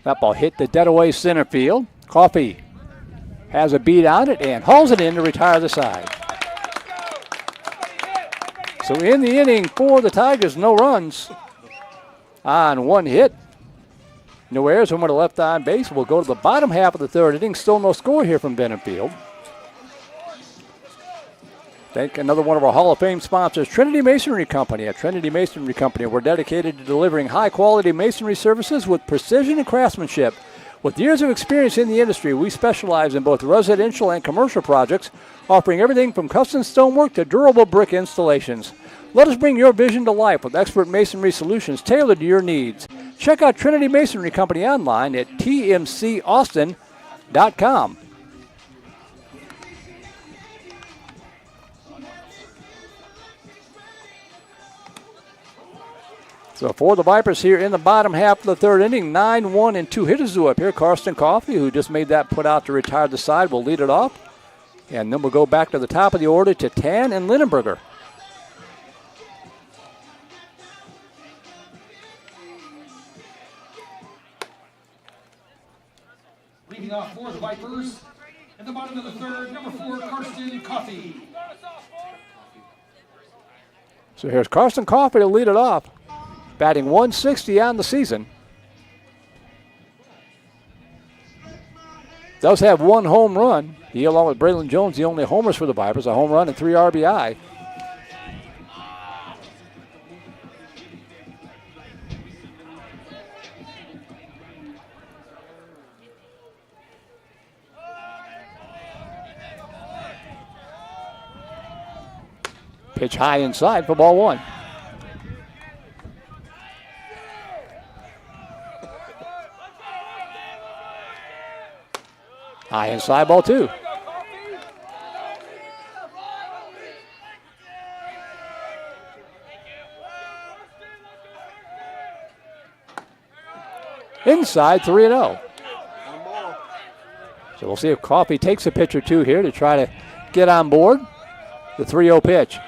S1: That ball hit the dead away center field. Coffey has a beat on it and hauls it in to retire the side. So in the inning for the Tigers, no runs on 1 hit. No errors, one to left on base. We'll go to the bottom half of the 3rd inning. Still no score here from Benham Field. Thank another one of our Hall of Fame sponsors, Trinity Masonry Company. At Trinity Masonry Company, we're dedicated to delivering high-quality masonry services with precision and craftsmanship. With years of experience in the industry, we specialize in both residential and commercial projects, offering everything from custom stonework to durable brick installations. Let us bring your vision to life with expert masonry solutions tailored to your needs. Check out Trinity Masonry Company online at tmcaustin.com. So for the Vipers here in the bottom half of the 3rd inning, 9-1 and 2 hitters up here. Karsten Coffey, who just made that put out to retire the side, will lead it off. And then we'll go back to the top of the order to Tan and Lindenberger.
S3: Coffey.
S1: So here's Carson Coffey to lead it off, batting 160 on the season. Does have one home run. He, along with Braylon Jones, the only homers for the Vipers, a home run and 3 RBI. Pitch high inside for ball 1. High inside, ball 2. Inside, 3-0. So we'll see if Coffey takes a pitch or two here to try to get on board. The 3-0 pitch.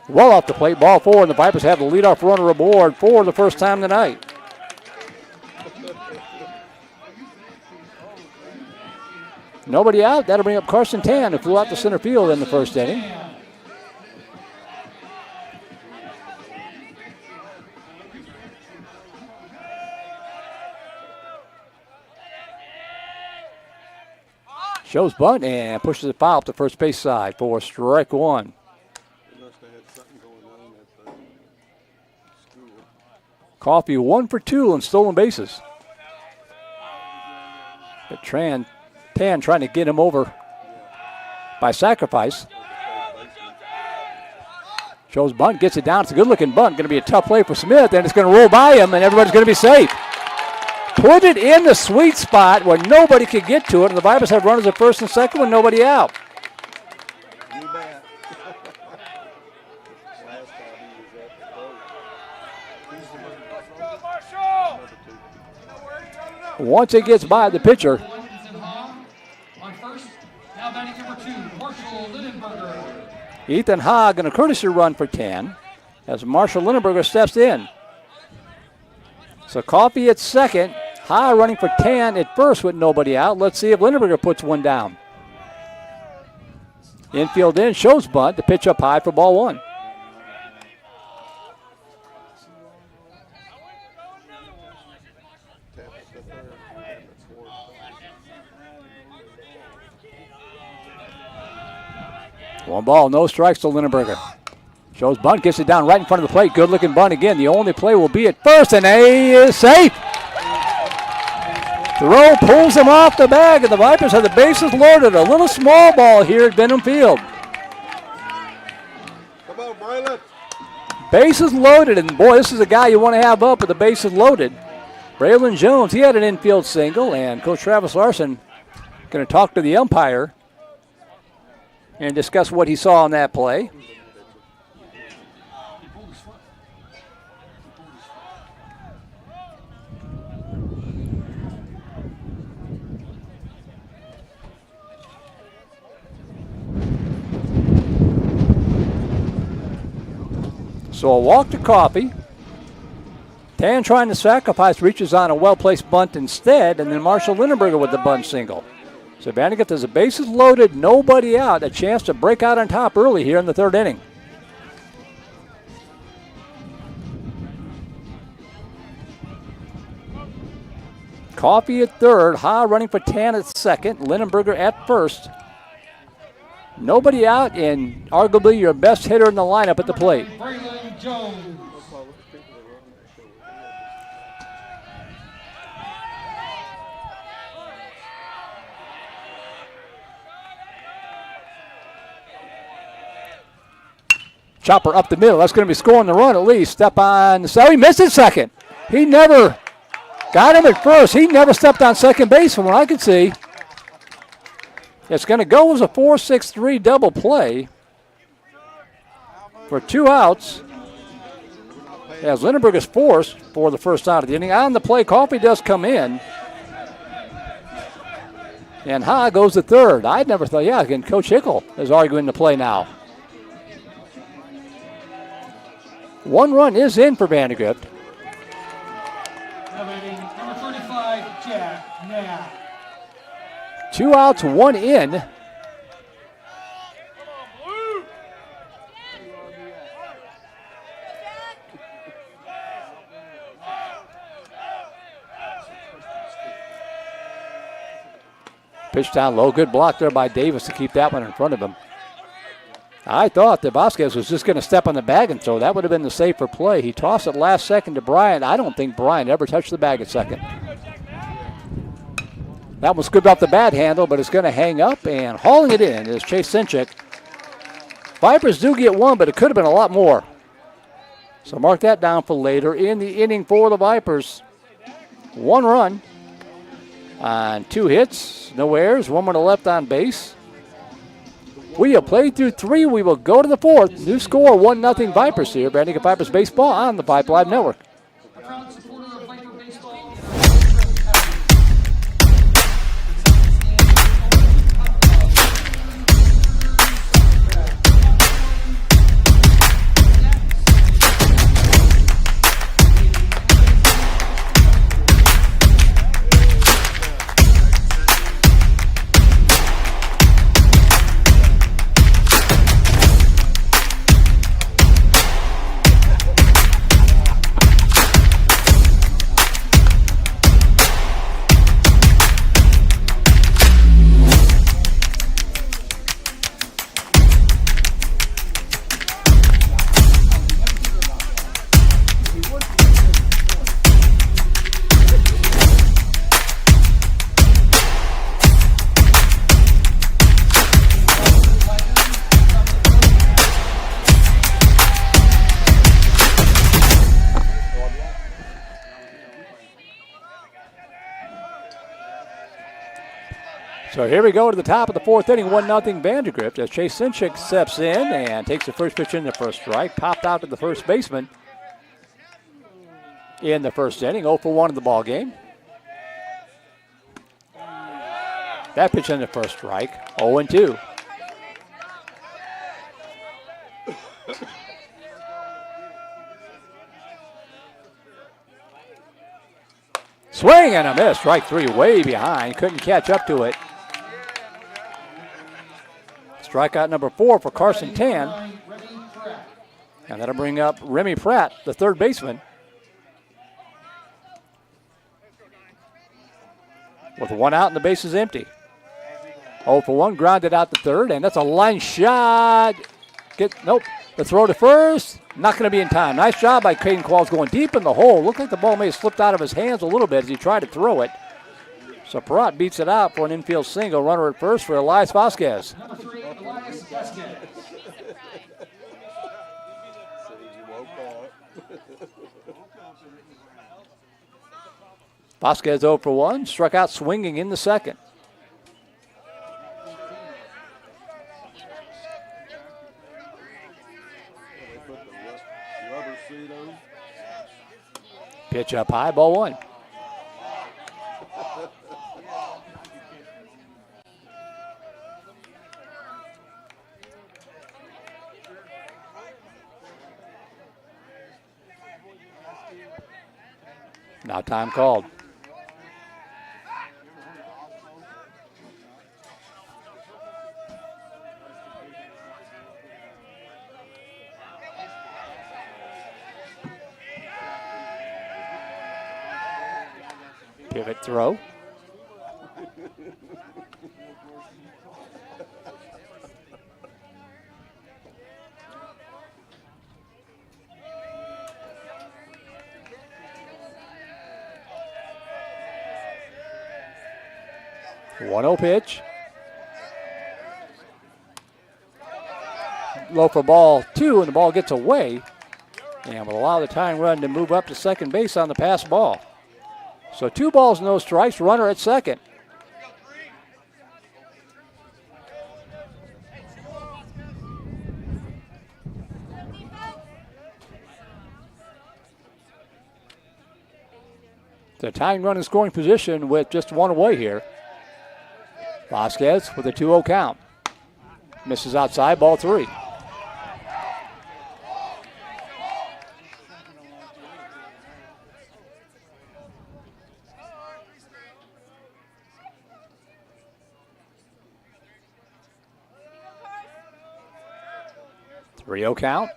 S1: Well off the plate, ball 4, and the Vipers have the leadoff runner aboard for the first time tonight. Nobody out. That'll bring up Carson Tan, who flew out to center field in the first inning. Shows bunt and pushes it foul up the first base side for strike 1. Coffey 1 for 2 on stolen bases. But Tan trying to get him over by sacrifice. Shows bunt, gets it down. It's a good-looking bunt. Going to be a tough play for Smith, and it's going to roll by him, and everybody's going to be safe. Put it in the sweet spot where nobody could get to it, and the Vipers have runners at first and second with nobody out. Once it gets by the pitcher, Ethan Ha going to courtesy run for Tan as Marshall Lindenberger steps in. So Coffey at second, Ha running for Tan at first with nobody out. Let's see if Lindenberger puts one down. Infield in, shows bunt, the pitch up high for ball 1. One ball, no strikes to Lindenberger. Shows bunt, gets it down right in front of the plate. Good looking bunt again. The only play will be at first, and A is safe. Throw pulls him off the bag, and the Vipers have the bases loaded. A little small ball here at Benham Field.
S5: Come on, Braylon.
S1: Bases loaded, and boy, this is a guy you want to have up with the bases loaded. Braylon Jones, he had an infield single, and Coach Travis Larson going to talk to the umpire and discuss what he saw on that play. So a walk to Coffey. Tan trying to sacrifice, reaches on a well-placed bunt instead, and then Marshall Lindenberger with the bunt single. So Vandegrift has the bases loaded, nobody out, a chance to break out on top early here in the third inning. Coffey at third, Ha running for Tan at second, Lindenberger at first. Nobody out, and arguably your best hitter in the lineup at the plate.
S3: Braylon Jones.
S1: Chopper up the middle. That's going to be scoring the run at least. Step on. So he missed it second. He never got him at first. He never stepped on second base from what I could see. It's going to go as a 4-6-3 double play for 2 outs. As Lindenberg is forced for the first out of the inning. On the play, Coffey does come in. And Ha goes to third. I'd never thought, yeah, again, Coach Hickel is arguing the play now. 1 run is in for Vandegrift.
S3: Number 35, Jack Knapp.
S1: 2 outs, 1 in. Pitch down low. Good block there by Davis to keep that one in front of him. I thought that Vasquez was just going to step on the bag and throw. That would have been the safer play. He tossed it last second to Bryant. I don't think Bryant ever touched the bag at second. That one's good off the bat handle, but it's going to hang up, and hauling it in is Chase Sinchik. Vipers do get one, but it could have been a lot more. So mark that down for later in the inning for the Vipers. 1 run on 2 hits, no errors, 1 runner left on base. We have played through 3. We will go to the 4th. New score, 1-0 Vipers here. Vandegrift Vipers baseball on the Vype Live Network.
S3: A proud supporter of Viper baseball.
S1: So here we go to the top of the 4th inning, 1-0 Vandegrift as Chase Sinchik steps in and takes the first pitch in the first strike. Popped out to the first baseman in the first inning, 0 for 1 in the ball game. That pitch in the first strike, 0-2. Swing and a miss, strike 3 way behind, couldn't catch up to it. Strikeout number 4 for Carson Tan. And that'll bring up Remy Pratt, the third baseman. With 1 out and the base is empty. 0 for 1, grounded out to third, and that's a line shot. Nope. The throw to first, not going to be in time. Nice job by Caden Qualls going deep in the hole. Looked like the ball may have slipped out of his hands a little bit as he tried to throw it. So Pratt beats it out for an infield single. Runner at first for Elias Vasquez.
S3: Number 3, Elias Vasquez.
S1: Vasquez 0 for 1, struck out swinging in the second. Pitch up high, ball 1. Now time called. Pivot throw. One-0 pitch. Low for ball 2, and the ball gets away. And will allow the tying run to move up to second base on the pass ball. So 2 balls, no strikes, runner at second. The tying run in scoring position with just 1 away here. Vasquez with a 2-0 count. Misses outside, ball 3. Three-0 count.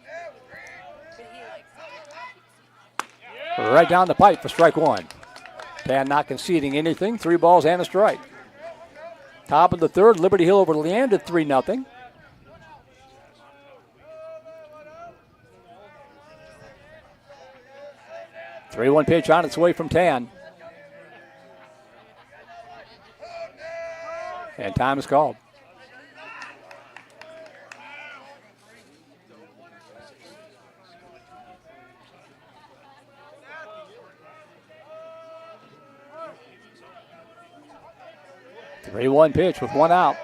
S1: Right down the pipe for strike 1. Tan not conceding anything. 3 balls and a strike. Top of the third, Liberty Hill over Leander, 3-0. Three-one pitch on its way from Tan. And time is called. Three-one pitch with one out.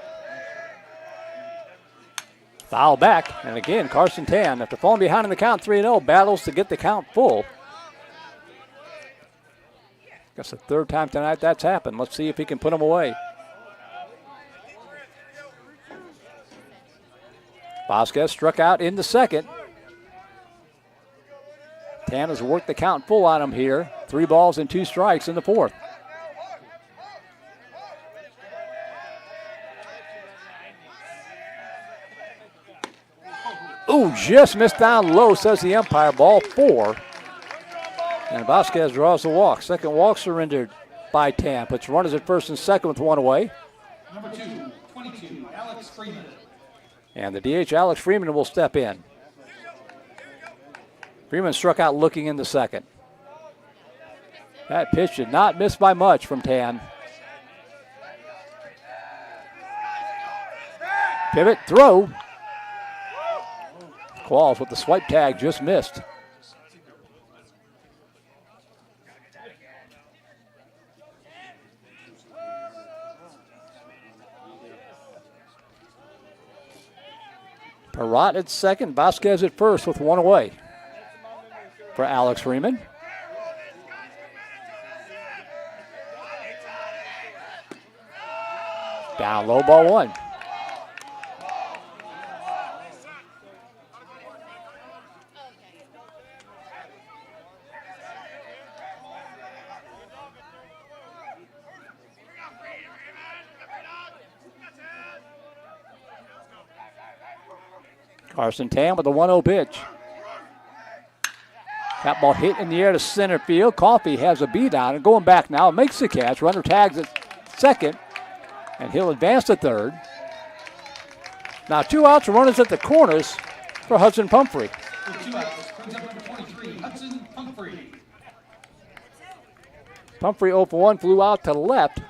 S1: Foul back, and again, Carson Tan, after falling behind in the count 3-0, battles to get the count full. Guess the third time tonight that's happened. Let's see if he can put them away. Vasquez struck out in the second. Tan has worked the count full on him here. 3 balls and 2 strikes in the fourth. Ooh, just missed down low, says the umpire. Ball 4. And Vasquez draws the walk. Second walk surrendered by Tan. Puts runners at first and second with 1 away.
S3: Number 2, 22, Alex Freeman.
S1: And the DH, Alex Freeman, will step in. Freeman struck out looking in the second. That pitch did not miss by much from Tan. Pivot, throw. Qualls with the swipe tag, just missed. Perrott at second, Vasquez at first with 1 away for Alex Freeman. Down low, ball 1. Carson Tan with a 1-0 pitch. That ball hit in the air to center field. Coffey has a beat on it. Going back now, makes the catch. Runner tags at second, and he'll advance to third. Now 2 outs, runners at the corners for Hudson Pumphrey.
S3: With 2 outs, brings up number 23, Hudson Pumphrey.
S1: Pumphrey 0 for 1, flew out to left.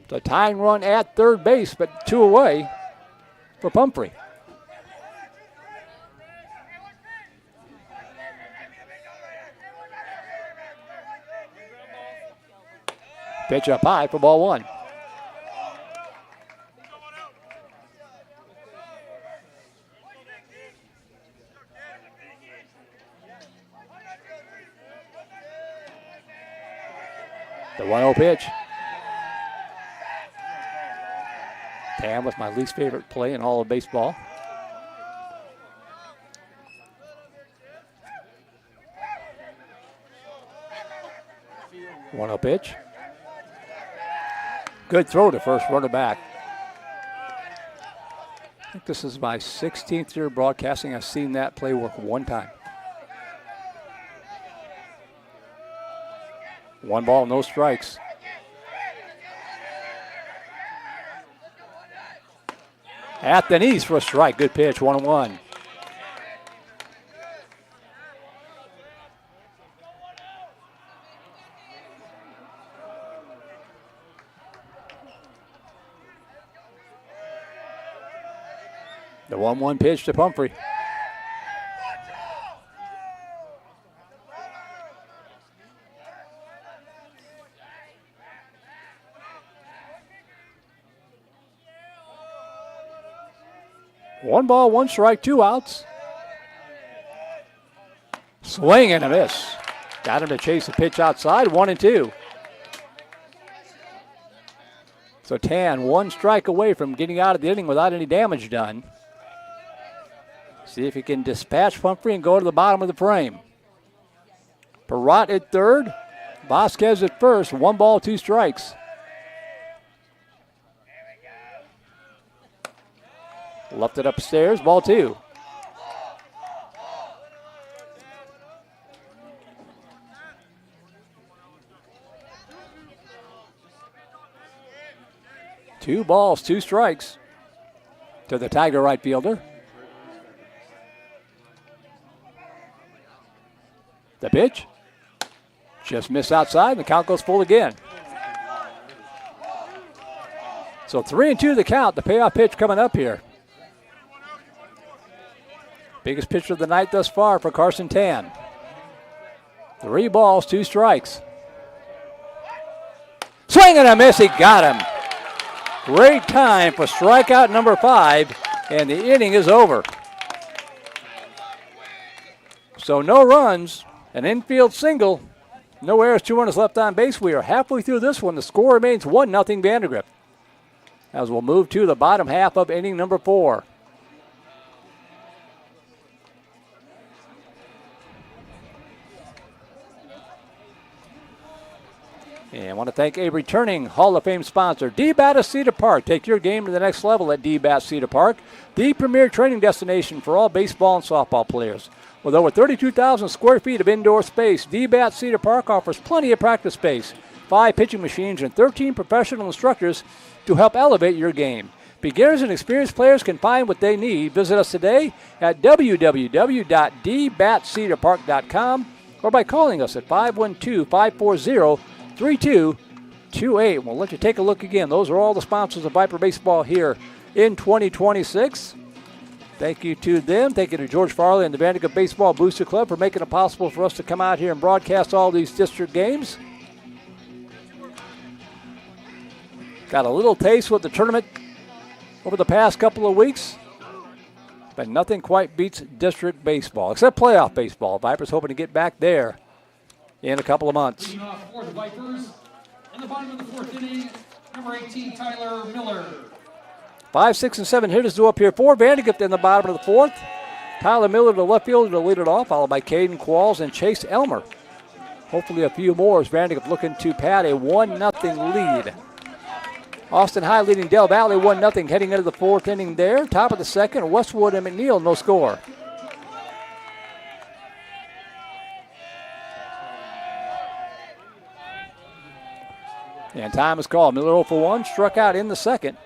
S1: The tying run at third base, but 2 away for Pumphrey. Pitch up high for ball 1. The 1-0 pitch. Tam with my least favorite play in all of baseball. One-0 pitch. Good throw to first, runner back. I think this is my 16th year broadcasting. I've seen that play work 1 time. 1 ball, no strikes. At the knees for a strike. Good pitch, 1-1. The 1-1 pitch to Pumphrey. One ball, 1 strike, 2 outs. Swing and a miss. Got him to chase the pitch outside, 1-2. So Tan 1 strike away from getting out of the inning without any damage done. See if he can dispatch Pumphrey and go to the bottom of the frame. Perrott at third. Vasquez at first. 1 ball, 2 strikes. Left it upstairs, ball 2. 2 balls, 2 strikes to the Tiger right fielder. The pitch. Just missed outside, and the count goes full again. So 3-2 the count. The payoff pitch coming up here. Biggest pitcher of the night thus far for Carson Tan. 3 balls, 2 strikes. Swing and a miss, he got him. Great time for strikeout number 5, and the inning is over. So no runs, an infield single, no errors, 2 runners left on base. We are halfway through this one. The score remains 1-0 Vandegrift. As we'll move to the bottom half of inning number 4. And I want to thank a returning Hall of Fame sponsor, D-Bat of Cedar Park. Take your game to the next level at D-Bat Cedar Park, the premier training destination for all baseball and softball players. With over 32,000 square feet of indoor space, D-Bat Cedar Park offers plenty of practice space, 5 pitching machines, and 13 professional instructors to help elevate your game. Beginners and experienced players can find what they need. Visit us today at www.dbatcedarpark.com or by calling us at 512-540-3228. We'll let you take a look again. Those are all the sponsors of Viper Baseball here in 2026. Thank you to them. Thank you to George Farley and the Vandegrift Baseball Booster Club for making it possible for us to come out here and broadcast all these district games. Got a little taste with the tournament over the past couple of weeks, but nothing quite beats district baseball, except playoff baseball. Vipers hoping to get back there in a couple of months.
S3: Leading off for the Vipers, in the bottom of the 4th inning, number 18, Tyler Miller.
S1: 5, 6, and 7 hitters due up here for Vandegrift in the bottom of the 4th. Tyler Miller, the left fielder, to lead it off, followed by Caden Qualls and Chase Elmer. Hopefully a few more as Vandegrift looking to pad a 1-0 lead. Austin High leading Del Valley 1-0 heading into the 4th inning there. Top of the 2nd, Westwood and McNeil, no score. And time is called. Miller 0 for 1, struck out in the 2nd.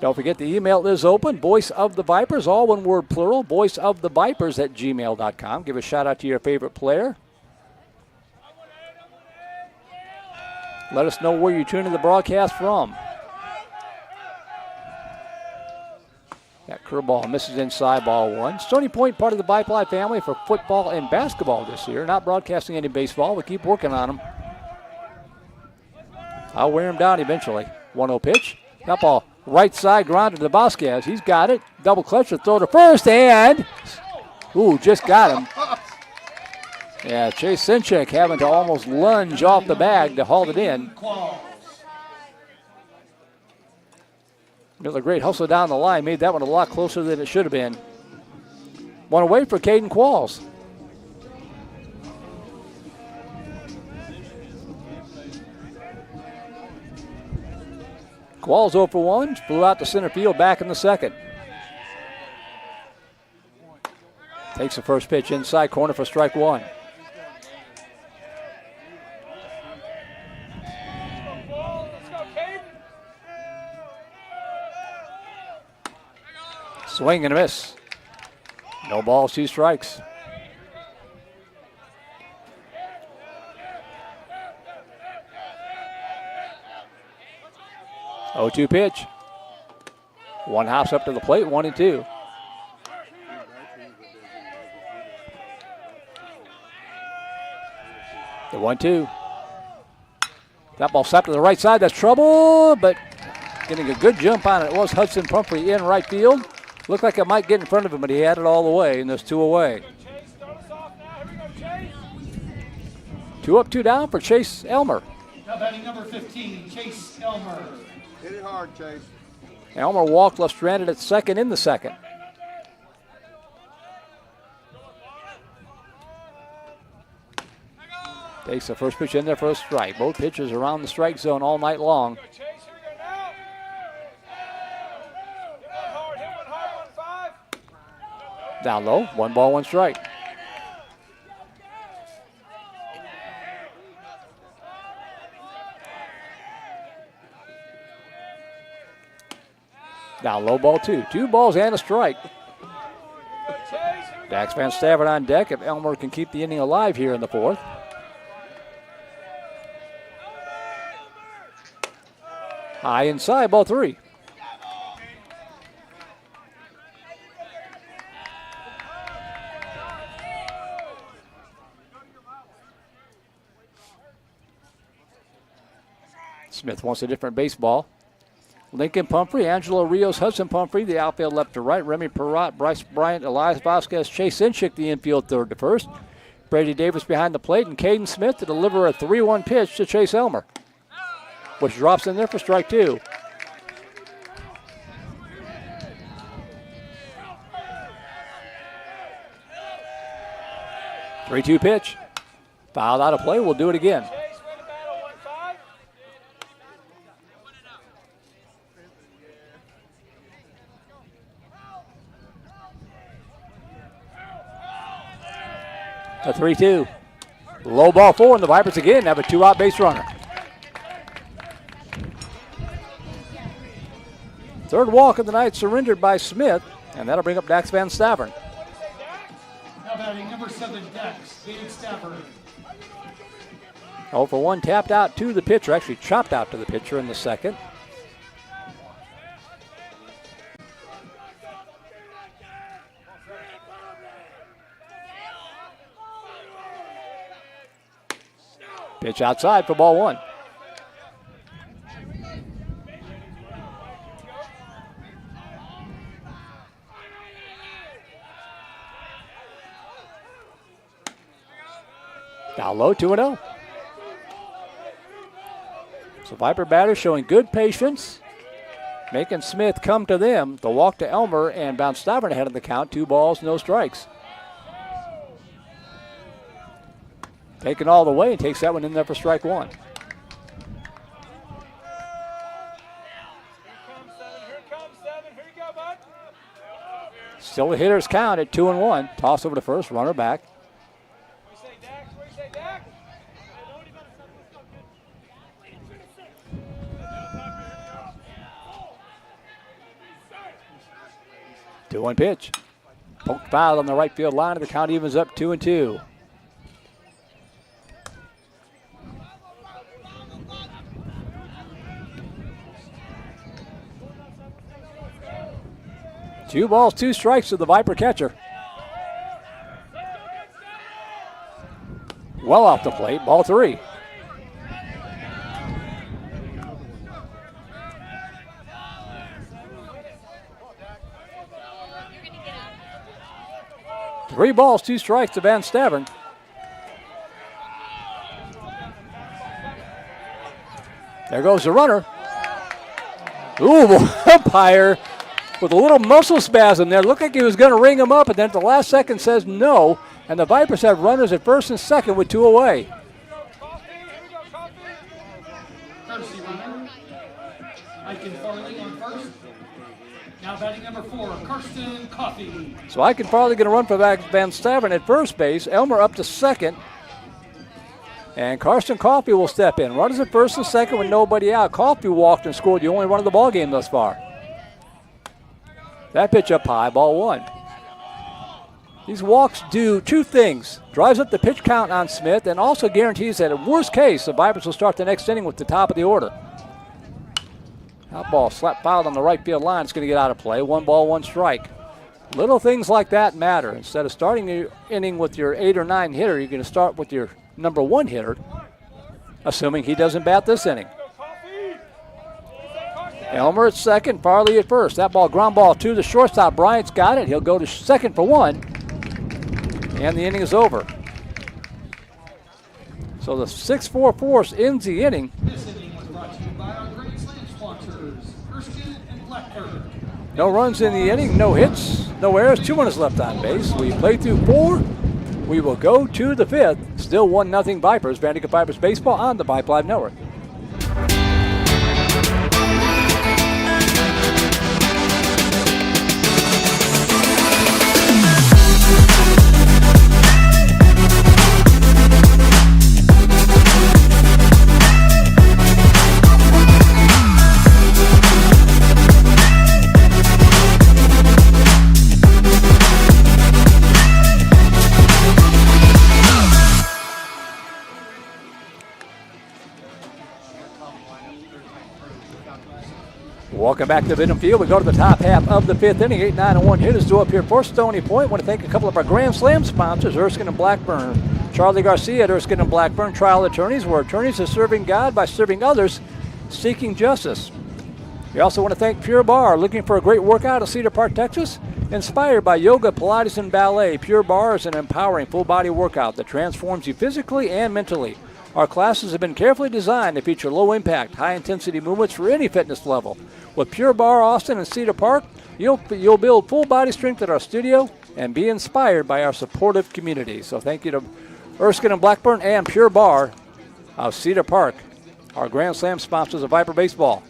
S1: Don't forget the email is open, Voice of the Vipers, all one word plural, voiceofthevipers@gmail.com. Give a shout out to your favorite player. Let us know where you're tuning the broadcast from. That curveball misses inside, ball 1. Stony Point, part of the Vype Live family for football and basketball this year. Not broadcasting any baseball. We keep working on them. I'll wear him down eventually. 1-0 pitch. That ball right side grounded to Vasquez. He's got it. Double clutch to throw to first, and just got him. Yeah, Chase Sinchek having to almost lunge off the bag to haul it in. Miller, great hustle down the line, made that one a lot closer than it should have been. One away for Caden Qualls. Qualls 0 for 1, flew out to center field back in the 2nd. Takes the first pitch inside corner for strike 1. Swing and a miss. No balls, 2 strikes. Oh, 0-2 pitch. One hops up to the plate, 1-2. The 1-2. That ball slapped to the right side. That's trouble, but getting a good jump on it was Hudson Pumphrey in right field. Looked like it might get in front of him, but he had it all the way, and there's 2 away. 2 up, 2 down for Chase Elmer.
S3: Now batting number 15, Chase Elmer.
S4: Hit it hard, Chase.
S1: Elmer walked, left stranded at 2nd in the 2nd. Takes the first pitch in there for a strike. Both pitchers around the strike zone all night long. Down low, 1 ball, 1 strike. Down low, ball 2. 2 balls and a strike. Dax Van Stavert on deck if Elmer can keep the inning alive here in the 4th. High inside, ball 3. Smith wants a different baseball. Lincoln Pumphrey, Angelo Rios, Hudson Pumphrey, the outfield left to right. Remy Perrott, Bryce Bryant, Elias Vasquez, Chase Inchick, the infield third to first. Brady Davis behind the plate, and Caden Smith to deliver a 3-1 pitch to Chase Elmer, which drops in there for strike 2. Three-two pitch. Fouled out of play. We'll do it again. A 3-2. Low ball 4, and the Vipers again have a 2-out base runner. Third walk of the night surrendered by Smith, and that'll bring up Dax Van Stavern.
S3: Now batting number 7, Dax Van Stavern.
S1: 0 for 1, tapped out to the pitcher, actually chopped out to the pitcher in the second. Pitch outside for ball 1. Down low, 2-0. So Viper batters showing good patience, making Smith come to them. The walk to Elmer, and Van Stavern ahead of the count. 2 balls, no strikes. Taken all the way and takes that one in there for strike 1. Still a hitter's count at 2-1. Toss over to first, runner back. Two one pitch. Poked foul on the right field line, and the count evens up 2-2. Two balls, 2 strikes to the Viper catcher. Well off the plate, ball 3. Three balls, 2 strikes to Van Stavern. There goes the runner. Ooh, umpire with a little muscle spasm there. Looked like he was going to ring him up, and then at the last second says no. And the Vipers have runners at first and second with 2 away.
S3: Courtesy runner, Aiken Farley on first. Now batting number 4, Karsten Coffey.
S1: So Aiken Farley going to run for Van Stavern at first base. Elmer up to second. And Karsten Coffey will step in. Runners at first and second with nobody out. Coffey walked and scored the only run of the ball game thus far. That pitch up high, ball 1. These walks do 2 things. Drives up the pitch count on Smith and also guarantees that in worst case, the Vipers will start the next inning with the top of the order. That ball slap fouled on the right field line. It's going to get out of play. 1 ball, 1 strike. Little things like that matter. Instead of starting the inning with your 8 or 9 hitter, you're going to start with your number 1 hitter, assuming he doesn't bat this inning. Elmer at second, Farley at first. That ball, ground ball to the shortstop. Bryant's got it. He'll go to second for 1. And the inning is over. So the 6-4 force ends the inning.
S3: This inning was brought to you by our Grand Slam sponsors, Erskine and Blackbird.
S1: No runs in the inning, no hits, no errors, 2 runners left on base. We play through 4. We will go to the 5th. Still 1-0 Vipers. Vandegrift Vipers baseball on the Vype Live Network. Welcome back to Benham Field. We go to the top half of the fifth inning. 8-9-1 hitters due up here for Stony Point. Want to thank a couple of our Grand Slam sponsors, Erskine and Blackburn. Charlie Garcia at Erskine and Blackburn Trial Attorneys, where attorneys are serving God by serving others, seeking justice. We also want to thank Pure Barre. Looking for a great workout at Cedar Park, Texas? Inspired by yoga, Pilates, and ballet, Pure Barre is an empowering full-body workout that transforms you physically and mentally. Our classes have been carefully designed to feature low-impact, high-intensity movements for any fitness level. With Pure Barre Austin and Cedar Park, you'll build full-body strength at our studio and be inspired by our supportive community. So thank you to Erskine and Blackburn and Pure Barre of Cedar Park, our Grand Slam sponsors of Viper Baseball.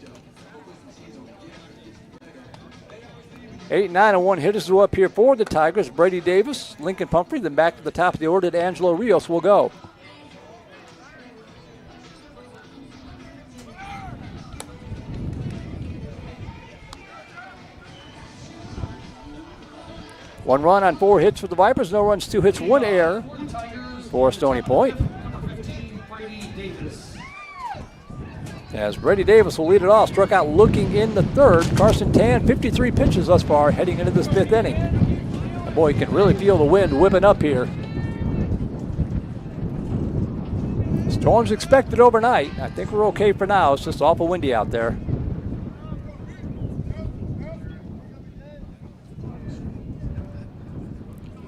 S1: 8-9-1 hitters go up here for the Tigers. Brady Davis, Lincoln Pumphrey, then back to the top of the order to Angelo Rios will go. One run on 4 hits for the Vipers, no runs, 2 hits, 1 error for Stony Point. As Brady Davis will lead it off, struck out looking in the third. Carson Tan, 53 pitches thus far heading into this fifth inning. And boy, you can really feel the wind whipping up here. Storms expected overnight. I think we're okay for now. It's just awful windy out there.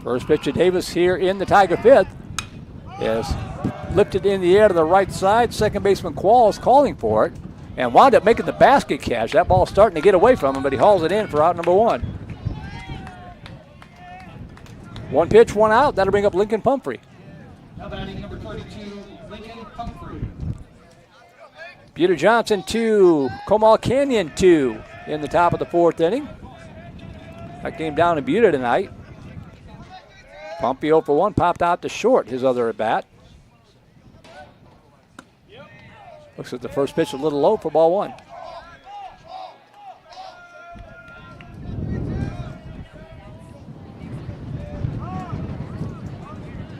S1: First pitch of Davis here in the Tiger fifth is lifted in the air to the right side. Second baseman Quall is calling for it and wound up making the basket catch. That ball's starting to get away from him, but he hauls it in for out number 1. 1 pitch, 1 out. That'll bring up Lincoln Pumphrey.
S3: Now batting number 32, Lincoln Pumphrey.
S1: Peter Johnson 2, Comal Canyon 2 in the top of the 4th inning. That came down to Buda tonight. Pumpy 0 for 1, popped out to short his other at bat. Looks like the first pitch a little low for ball 1.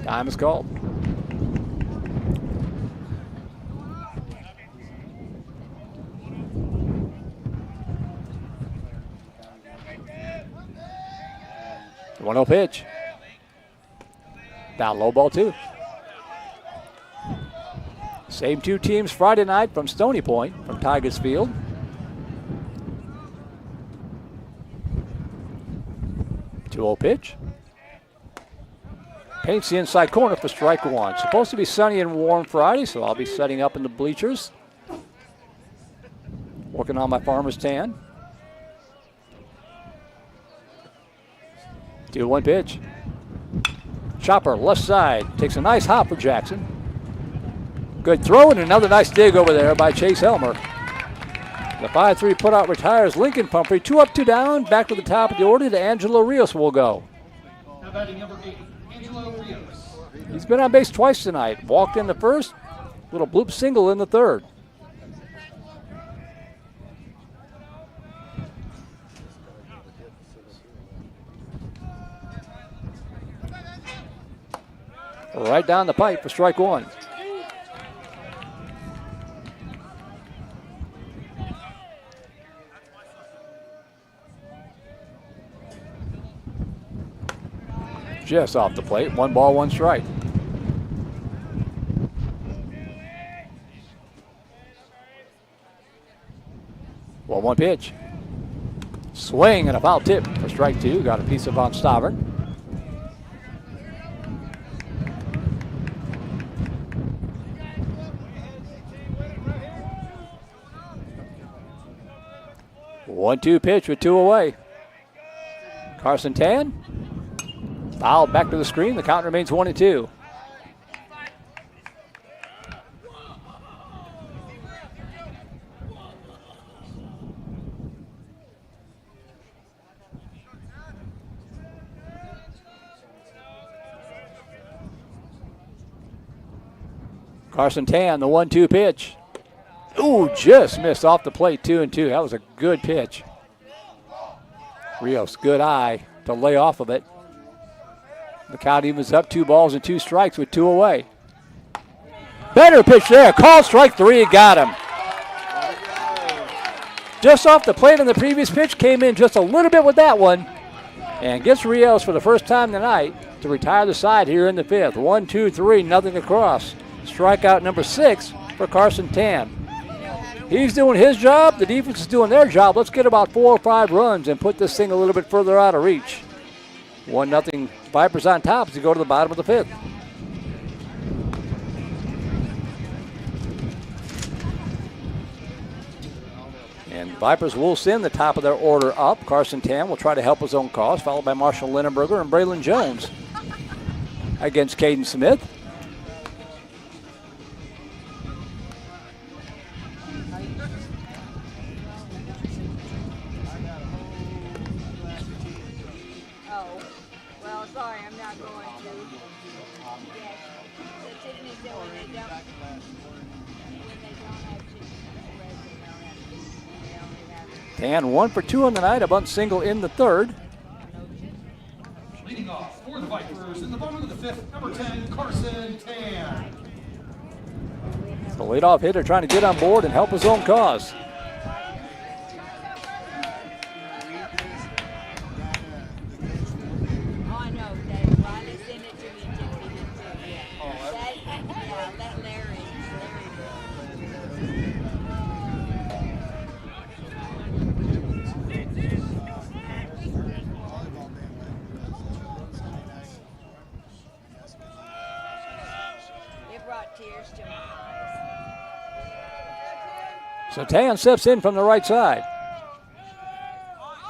S1: Time is called. The 1-0 pitch. Down low, ball 2. Same 2 teams Friday night from Stony Point, from Tigers Field. Two-0 pitch. Paints the inside corner for strike 1. Supposed to be sunny and warm Friday, so I'll be setting up in the bleachers. Working on my farmer's tan. 2-1 pitch. Chopper, left side, takes a nice hop for Jackson. Good throw and another nice dig over there by Chase Helmer. The 5-3 putout retires Lincoln Pumphrey. 2 up, 2 down. Back to the top of the order to Angelo Rios will go.
S3: Now batting number 8, Angelo Rios.
S1: He's been on base twice tonight. Walked in the first, little bloop single in the third. Right down the pipe for strike 1. Just off the plate. 1 ball, 1 strike. Well, 1 pitch. Swing and a foul tip for strike 2. Got a piece of Von Stavern. One-two pitch with 2 away. Carson Tan. Fouled back to the screen. The count remains 1-2. Carson Tan, the 1-2 pitch. Ooh, just missed off the plate, 2-2. That was a good pitch. Rios, good eye to lay off of it. The count evens up, 2 balls and 2 strikes with 2 away. Better pitch there. Call strike 3, got him. Just off the plate on the previous pitch, came in just a little bit with that one, and gets Rios for the first time tonight to retire the side here in the fifth. 1, 2, 3, nothing across. Strikeout number 6 for Carson Tan. He's doing his job. The defense is doing their job. Let's get about 4 or 5 runs and put this thing a little bit further out of reach. 1-0 Vipers on top as we go to the bottom of the fifth. And Vipers will send the top of their order up. Carson Tan will try to help his own cause, followed by Marshall Linnenberger and Braylon Jones against Caden Smith. And 1 for 2 on the night, a bunt single in the third.
S3: Leading off for the Vipers in the bottom of the fifth, number 10, Carson Tan.
S1: The leadoff hitter trying to get on board and help his own cause. So Tan steps in from the right side.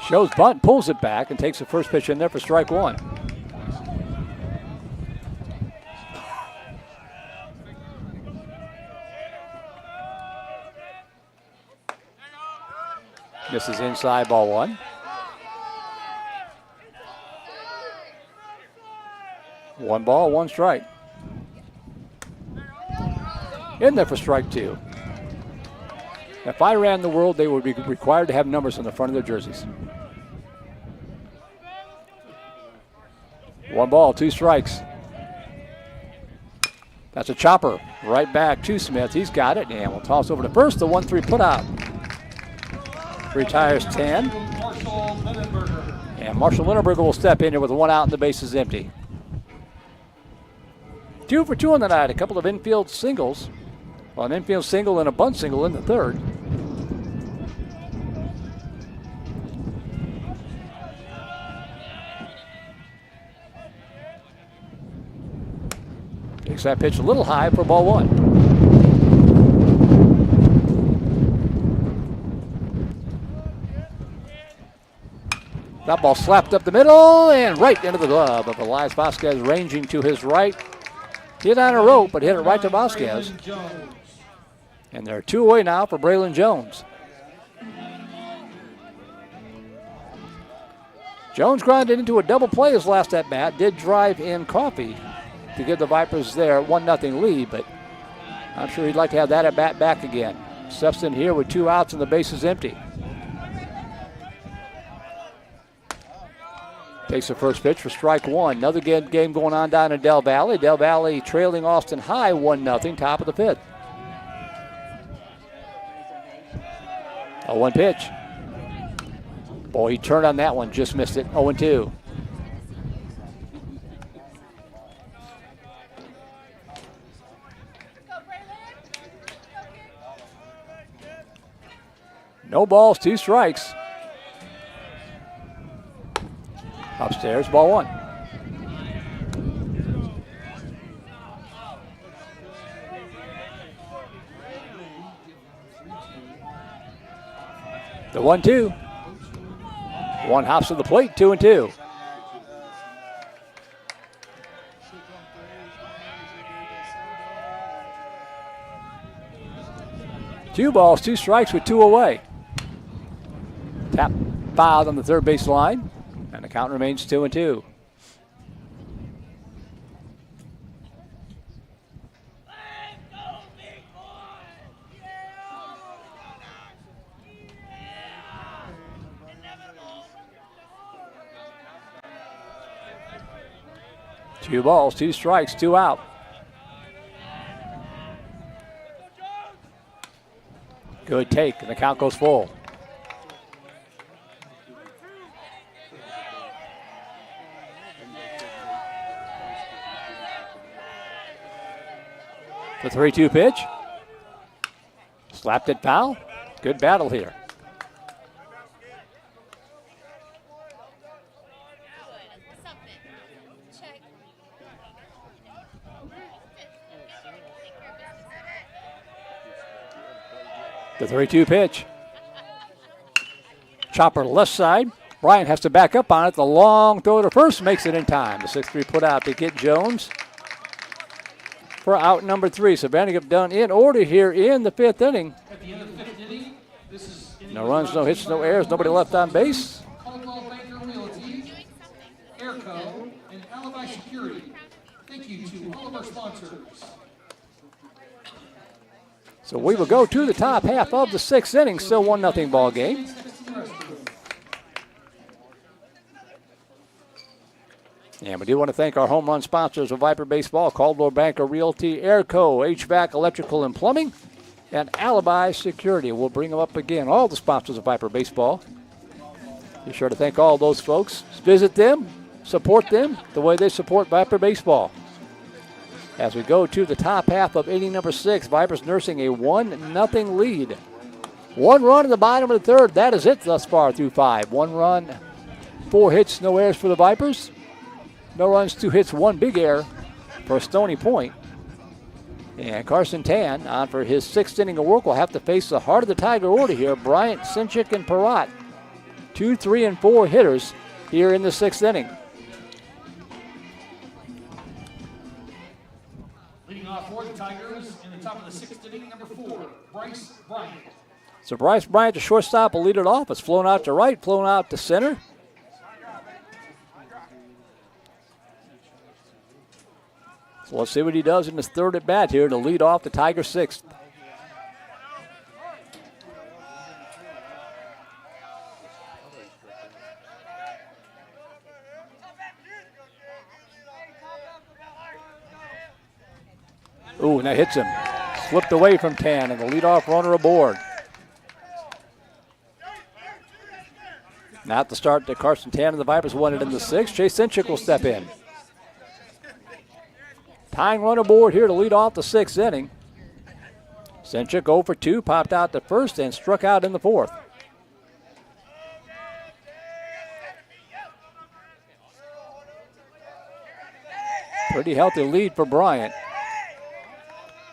S1: Shows bunt, pulls it back, and takes the first pitch in there for strike 1. Misses inside, ball 1. 1 ball, 1 strike. In there for strike 2. If I ran the world, they would be required to have numbers on the front of their jerseys. 1 ball, 2 strikes. That's a chopper. Right back to Smith. He's got it, and we'll toss over to first. The 1-3 put out. Retires Tan. And Marshall Linnenberger will step in here with 1 out and the base is empty. 2 for 2 on the night. A couple of infield singles. Well, an infield single and a bunt single in the third. Takes that pitch a little high for ball 1. That ball slapped up the middle and right into the glove of Elias Vasquez, ranging to his right. Hit on a rope, but hit it right to Vasquez. And they're 2 away now for Braylon Jones. Jones grinded into a double play his last at bat. Did drive in Coffee to give the Vipers their 1-0 lead, but I'm sure he'd like to have that at bat back again. Steps in here with 2 outs and the base is empty. Takes the first pitch for strike 1. Another game going on down in Del Valle. Del Valle trailing Austin High 1-0, top of the fifth. A 1 pitch. Boy, he turned on that one, just missed it. 0-2. No balls, 2 strikes. Upstairs, ball 1. The 1-2. 1 hops to the plate, 2-2. Two balls, 2 strikes with 2 away. Tap fouled on the third base line, and the count remains 2-2. Two balls, 2 strikes, 2 out. Good take, and the count goes full. 3-2 pitch. Slapped it foul. Good battle here. The 3-2 pitch. Chopper left side. Bryant has to back up on it. The long throw to first makes it in time. The 6-3 put out to get Jones for out number 3. So Vandegrift done in order here in the 5th inning.
S3: At the end of the 5th inning, this is
S1: No runs, no hits, no errors, nobody left on base.
S3: Coldwell Banker Realty, Airco, and Alibi Security. Thank you to all of our sponsors.
S1: So we will go to the top half of the 6th inning. Still 1-0 ball game. And we do want to thank our home run sponsors of Viper Baseball, Coldwell Banker Realty, Airco, HVAC, Electrical and Plumbing, and Alibi Security. We'll bring them up again, all the sponsors of Viper Baseball. Be sure to thank all those folks. Visit them, support them the way they support Viper Baseball. As we go to the top half of inning number 6, Vipers nursing a 1-0 lead. 1 run in the bottom of the 3rd. That is it thus far through 5. 1 run, 4 hits, no errors for the Vipers. No runs, 2 hits, 1 big error for Stony Point. And Carson Tan on for his 6th inning of work will have to face the heart of the Tiger order here. Bryant, Sinchik, and Perrott. 2, 3, and 4 hitters here in the 6th inning.
S3: Leading off for the Tigers in the top of the 6th inning, number 4, Bryce Bryant.
S1: So Bryce Bryant, the shortstop, will lead it off. It's flown out to right, flown out to center. So let's see what he does in his 3rd at bat here to lead off the Tiger 6th. Ooh, and that hits him. Slipped away from Tan, and the leadoff runner aboard. Now to start to Carson Tan and the Vipers won it in the 6th. Chase Sinchik will step in. Tying run aboard here to lead off the 6th inning. Sinchik 0 for 2, popped out to first and struck out in the 4th. Pretty healthy lead for Bryant.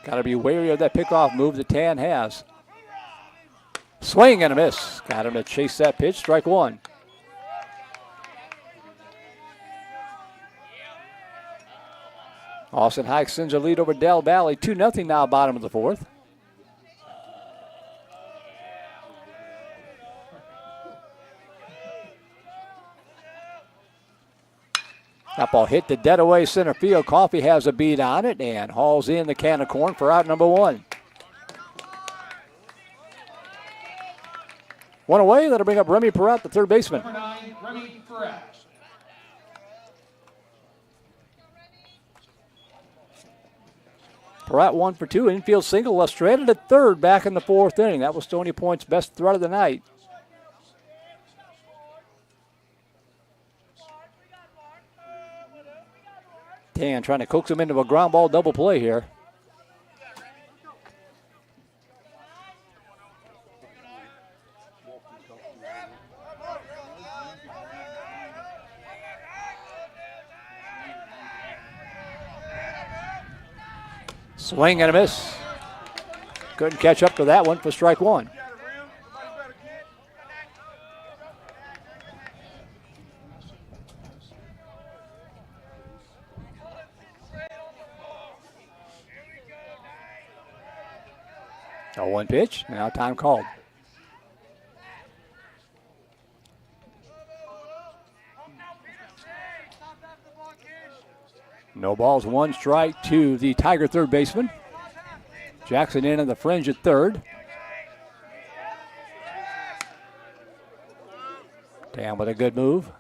S1: Got to be wary of that pickoff move that Tan has. Swing and a miss. Got him to chase that pitch. Strike 1. Austin Hike sends a lead over Del Valley. 2-0 now, bottom of the 4th. That ball hit the dead away center field. Coffee has a beat on it and hauls in the can of corn for out number 1. 1 away. That'll bring up Remy Perrott, the 3rd baseman.
S3: Number 9, Remy Perrott.
S1: Perrott 1 for 2. Infield single. Left stranded at 3rd back in the 4th inning. That was Stony Point's best threat of the night. Dan trying to coax him into a ground ball double play here. Swing and a miss. Couldn't catch up to that one for strike 1. Oh, 1 pitch. Now time called. No balls, 1 strike to the Tiger 3rd baseman. Jackson in on the fringe at 3rd. Down with a good move.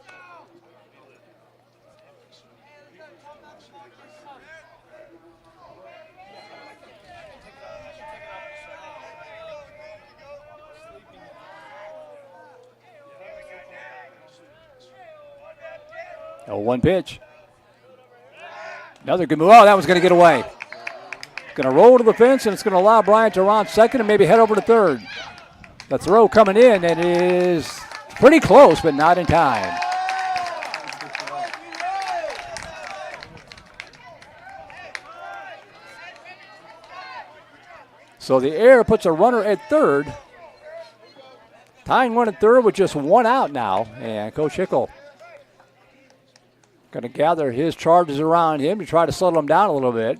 S1: Oh, 1 pitch. Another good move. Oh, that was going to get away. going to roll to the fence, and it's going to allow Bryant to round second and maybe head over to third. The throw coming in, and it is pretty close, but not in time. So the error puts a runner at third. Tying one at third with just one out now. And Coach Hickel going to gather his charges around him to try to settle him down a little bit.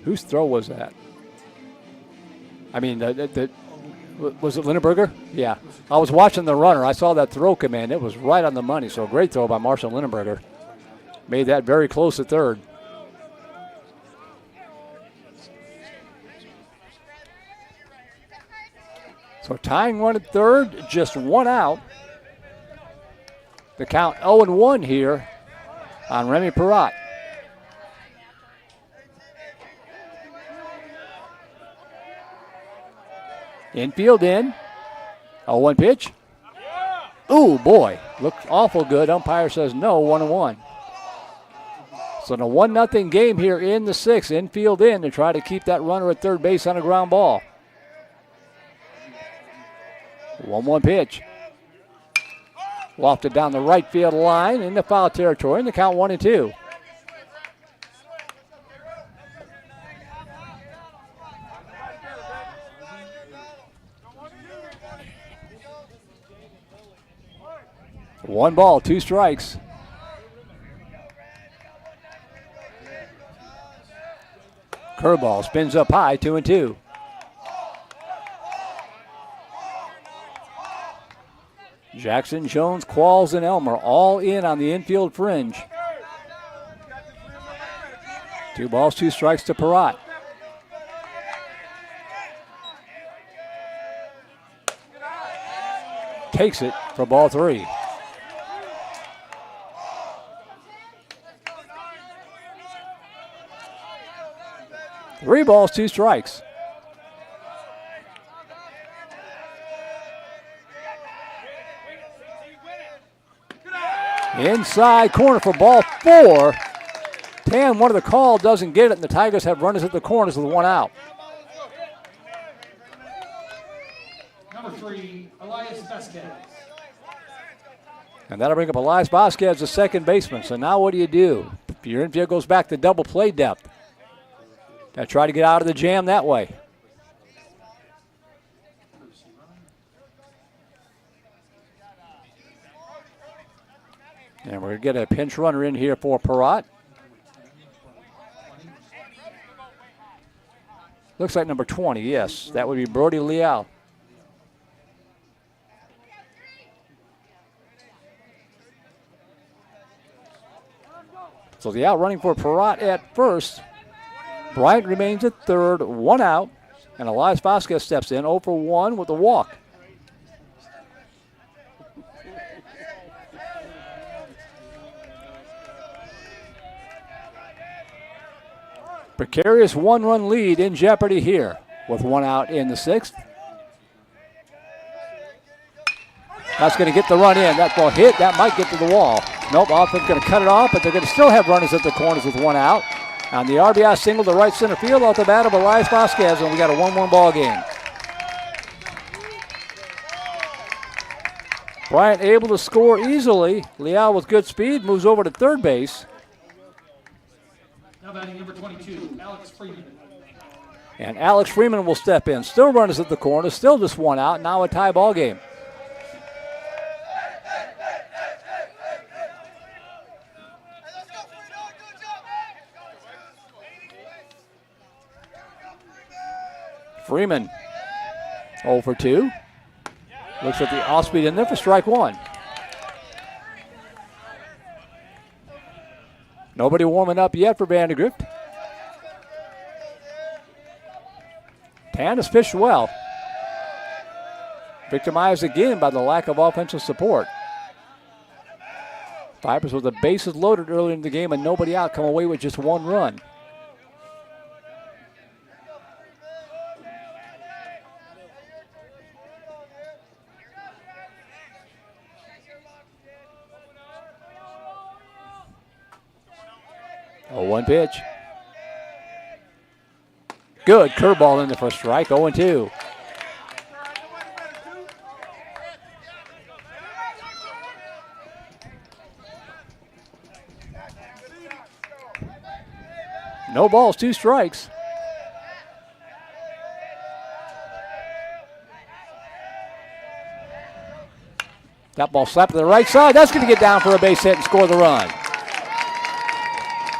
S1: Whose throw was that? I mean, was it Lindenberger? Yeah. I was watching the runner. I saw that throw come in. It was right on the money. So a great throw by Marshall Lindenberger. Made that very close to third. So tying one at third, just one out. The count 0-1 here on Remy Perrott. Infield in. 0-1 pitch. Ooh, boy. Looked awful good. Umpire says no, 1-1. So in a 1-0 game here in the sixth. Infield in to try to keep that runner at third base on a ground ball. 1-1 pitch. Lofted down the right field line into foul territory. And the count 1-2. One ball, two strikes. Curveball spins up high, 2-2. Jackson, Jones, Qualls, and Elmer all in on the infield fringe. 2 balls, 2 strikes to Perrott. Takes it for ball 3. Three balls, 2 strikes. Inside corner for ball 4. Tan wanted the call, doesn't get it, and the Tigers have runners at the corners with 1 out.
S3: Number 3, Elias Vasquez.
S1: And that'll bring up Elias Vasquez, the second baseman. So now what do? Your infield goes back to double play depth. Now try to get out of the jam that way. And we're going to get a pinch runner in here for Perrott. Looks like number 20, yes. That would be Brody Leal. So the out running for Perrott at first. Bryant remains at third, 1 out. And Elias Vasquez steps in 0 for 1 with a walk. Precarious 1-run lead in jeopardy here with 1 out in the 6th. That's going to get the run in. That ball hit. That might get to the wall. Nope, offense going to cut it off, but they're going to still have runners at the corners with 1 out. On the RBI single to right center field off the bat of Elias Vasquez, and we got a 1-1 ball game. Bryant able to score easily. Leal with good speed moves over to third base.
S3: Now batting number 22, Alex Freeman.
S1: And Alex Freeman will step in. Still runners at the corner, still just 1 out. Now a tie ball game. Freeman 0 for 2. Looks at the off-speed in there for strike 1. Nobody warming up yet for Vandegrift. Tan has pitched well. Victimized again by the lack of offensive support. Vipers with the bases loaded early in the game and nobody out, come away with just 1 run. 0-1 pitch. Good curveball in there for a strike. 0-2. No balls, 2 strikes. That ball slapped to the right side. That's going to get down for a base hit and score the run.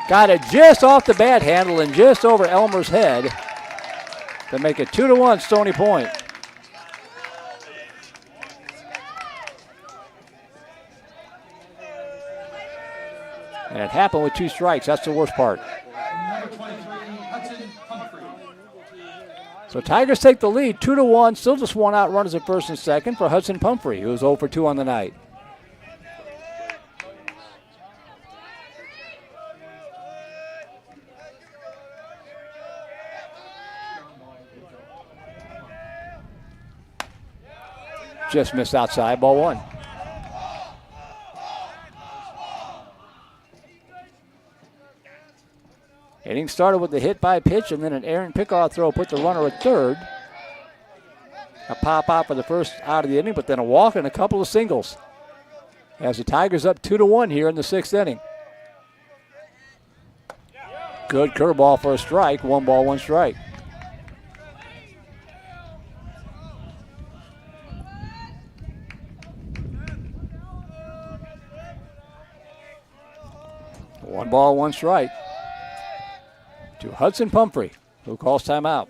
S1: Got it just off the bat handle and just over Elmer's head to make it 2-1 Stony Point. And it happened with 2 strikes. That's the worst part.
S3: Number 23, Hudson Humphrey.
S1: So Tigers take the lead, 2-1. Still just 1 out runners at first and second for Hudson Pumphrey, who was 0 for 2 on the night. Just missed outside, ball 1. Inning started with the hit by pitch and then an errant pickoff throw put the runner at third. A pop out for the first out of the inning, but then a walk and a couple of singles. As the Tigers up 2-1 here in the 6th inning. Good curveball for a strike. 1 ball, 1 strike. One ball, 1 strike to Hudson Pumphrey, who calls timeout.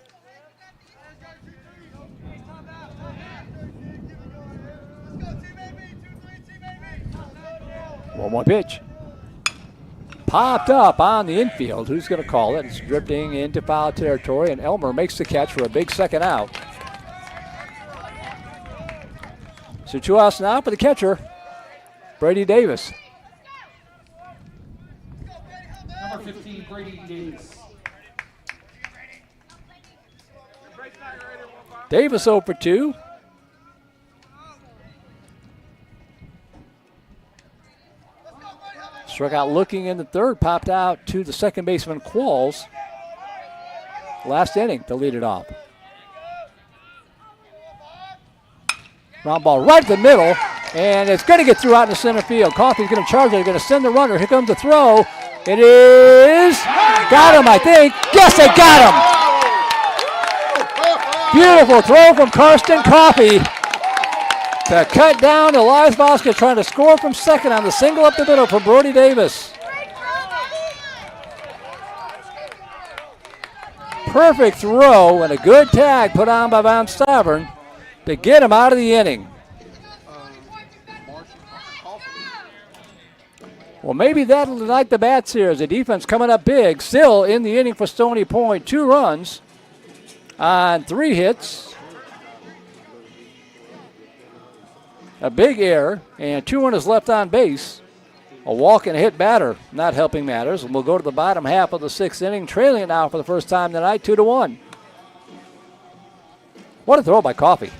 S1: One pitch. Popped up on the infield. Who's going to call it? It's drifting into foul territory, and Elmer makes the catch for a big second out. So 2 outs now for the catcher, Brady Davis.
S3: Number 15, Brady Davis.
S1: Davis 0 for 2. Struck out looking in the third, popped out to the second baseman Qualls. Last inning to lead it off. Ground ball right to the middle, and it's going to get through out in the center field. Coffey's going to charge it, going to send the runner. Here comes the throw. It is, got him, I think. Yes, they got him. Beautiful throw from Karsten Coffey to cut down Elias Vasquez, trying to score from second on the single up the middle for Brody Davis. Perfect throw and a good tag put on by Van Stavern to get him out of the inning. Well, maybe that'll light the bats here as the defense coming up big. Still in the inning for Stony Point. 2 runs on 3 hits. A big error and 2 runners left on base. A walk and a hit batter, not helping matters. And we'll go to the bottom half of the 6th inning, trailing it now for the first time tonight, 2-1. What a throw by Coffey.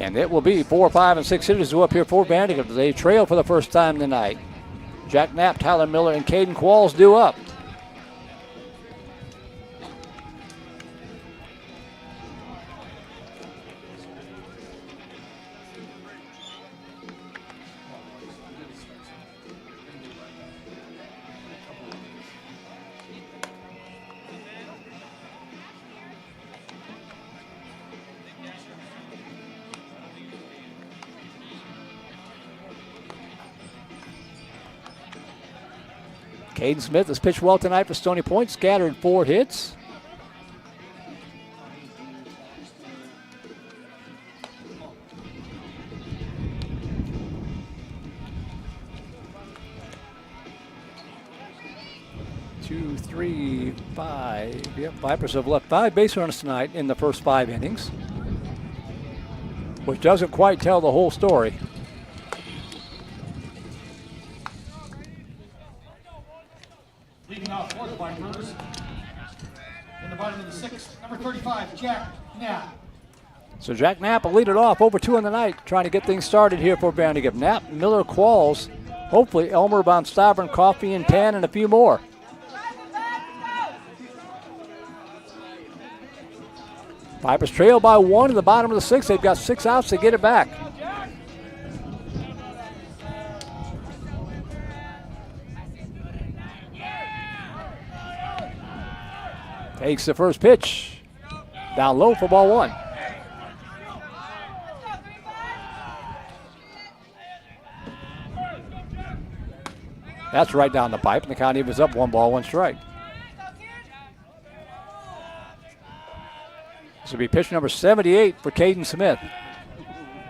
S1: And it will be 4, 5, and 6 hitters who up here for Vandegrift. They trail for the first time tonight. Jack Knapp, Tyler Miller, and Caden Qualls due up. Caden Smith has pitched well tonight for Stony Point, scattered 4 hits. Two, three, 5. Yep, Vipers have left 5 base runners tonight in the first 5 innings, which doesn't quite tell the whole story.
S3: Leading off for the Vipers in the bottom of the sixth, number 35, Jack Knapp.
S1: So Jack Knapp will lead it off, over 2 in the night, trying to get things started here for Vandegrift. Knapp, Miller, Qualls, hopefully Elmer, Von Stavern, Coffee, and Tan, and a few more. Vipers trail by 1 in the bottom of the 6th. They've got 6 outs to get it back. Takes the first pitch. Down low for ball 1. That's right down the pipe, and the count evens up 1 ball, 1 strike. This will be pitch number 78 for Caden Smith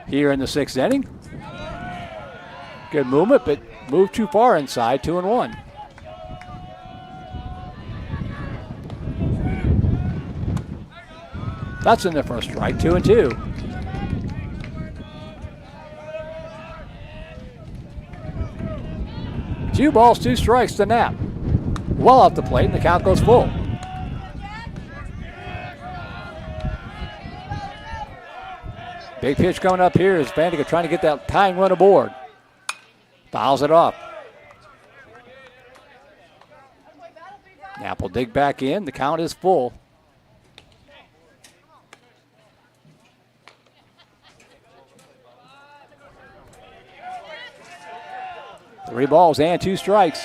S1: here in the 6th inning. Good movement, but moved too far inside, 2-1. That's in the first strike, 2-2. Two balls, 2 strikes to Knapp. Well off the plate, and the count goes full. Big pitch coming up here is Vandegrift trying to get that tying run aboard. Fouls it off. Knapp will dig back in. The count is full. Three balls and 2 strikes.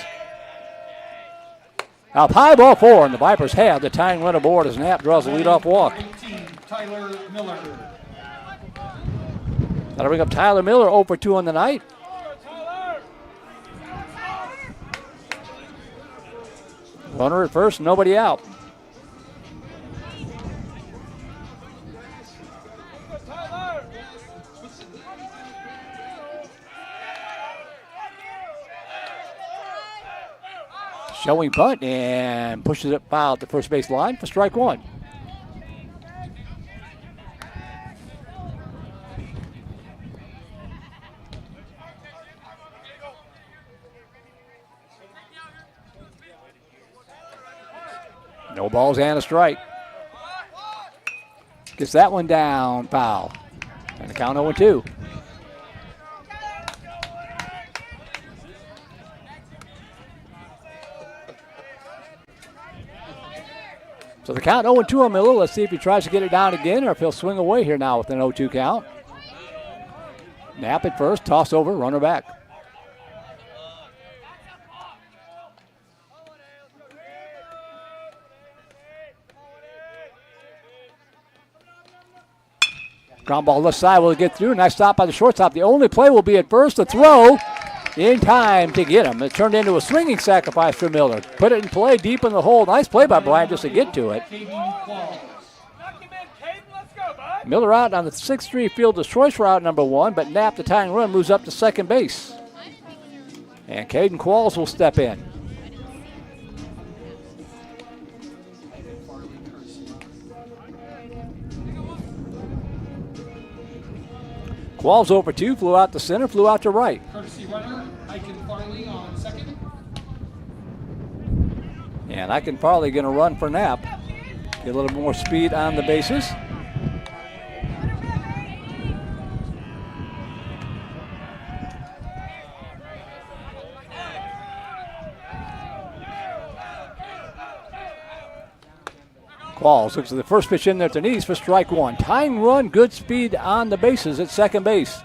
S1: Up high, ball 4, and the Vipers have the tying run aboard as Knapp draws the leadoff walk.
S3: 19, Tyler Miller.
S1: That'll bring up Tyler Miller, 0 for 2 on the night. Runner at first, nobody out. Showing bunt and pushes it foul at the first base line for strike 1. No balls and a strike. Gets that one down, foul. And the count 0-2. So the count 0-2 on Miller. Let's see if he tries to get it down again or if he'll swing away here now with an 0-2 count. Knapp at first, toss over, runner back. Ground ball left side will get through. Nice stop by the shortstop. The only play will be at first. The throw in time to get him. It turned into a swinging sacrifice for Miller. Put it in play deep in the hole. Nice play by Bryant just to get to it. Miller out on the 6-3 fielder's choice route number 1, but Knapp, the tying run, moves up to second base. And Caden Qualls will step in. Qualls over 2, flew out to center, flew out to right.
S3: Courtesy runner, Aiken Farley on second.
S1: And Aiken Farley going to run for Knapp. Get a little more speed on the bases. Qualls looks at the first pitch in there to knees for strike 1. Tying run, good speed on the bases at second base.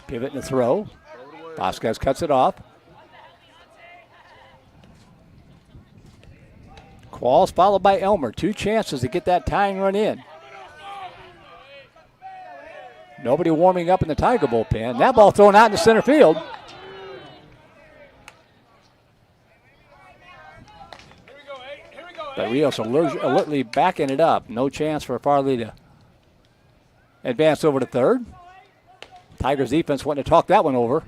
S1: Pivot and a throw. Vasquez cuts it off. Qualls followed by Elmer. 2 chances to get that tying run in. Nobody warming up in the Tiger bullpen. That ball thrown out in the center field. But Rios alertly backing it up. No chance for Farley to advance over to third. Tigers defense wanting to talk that one over.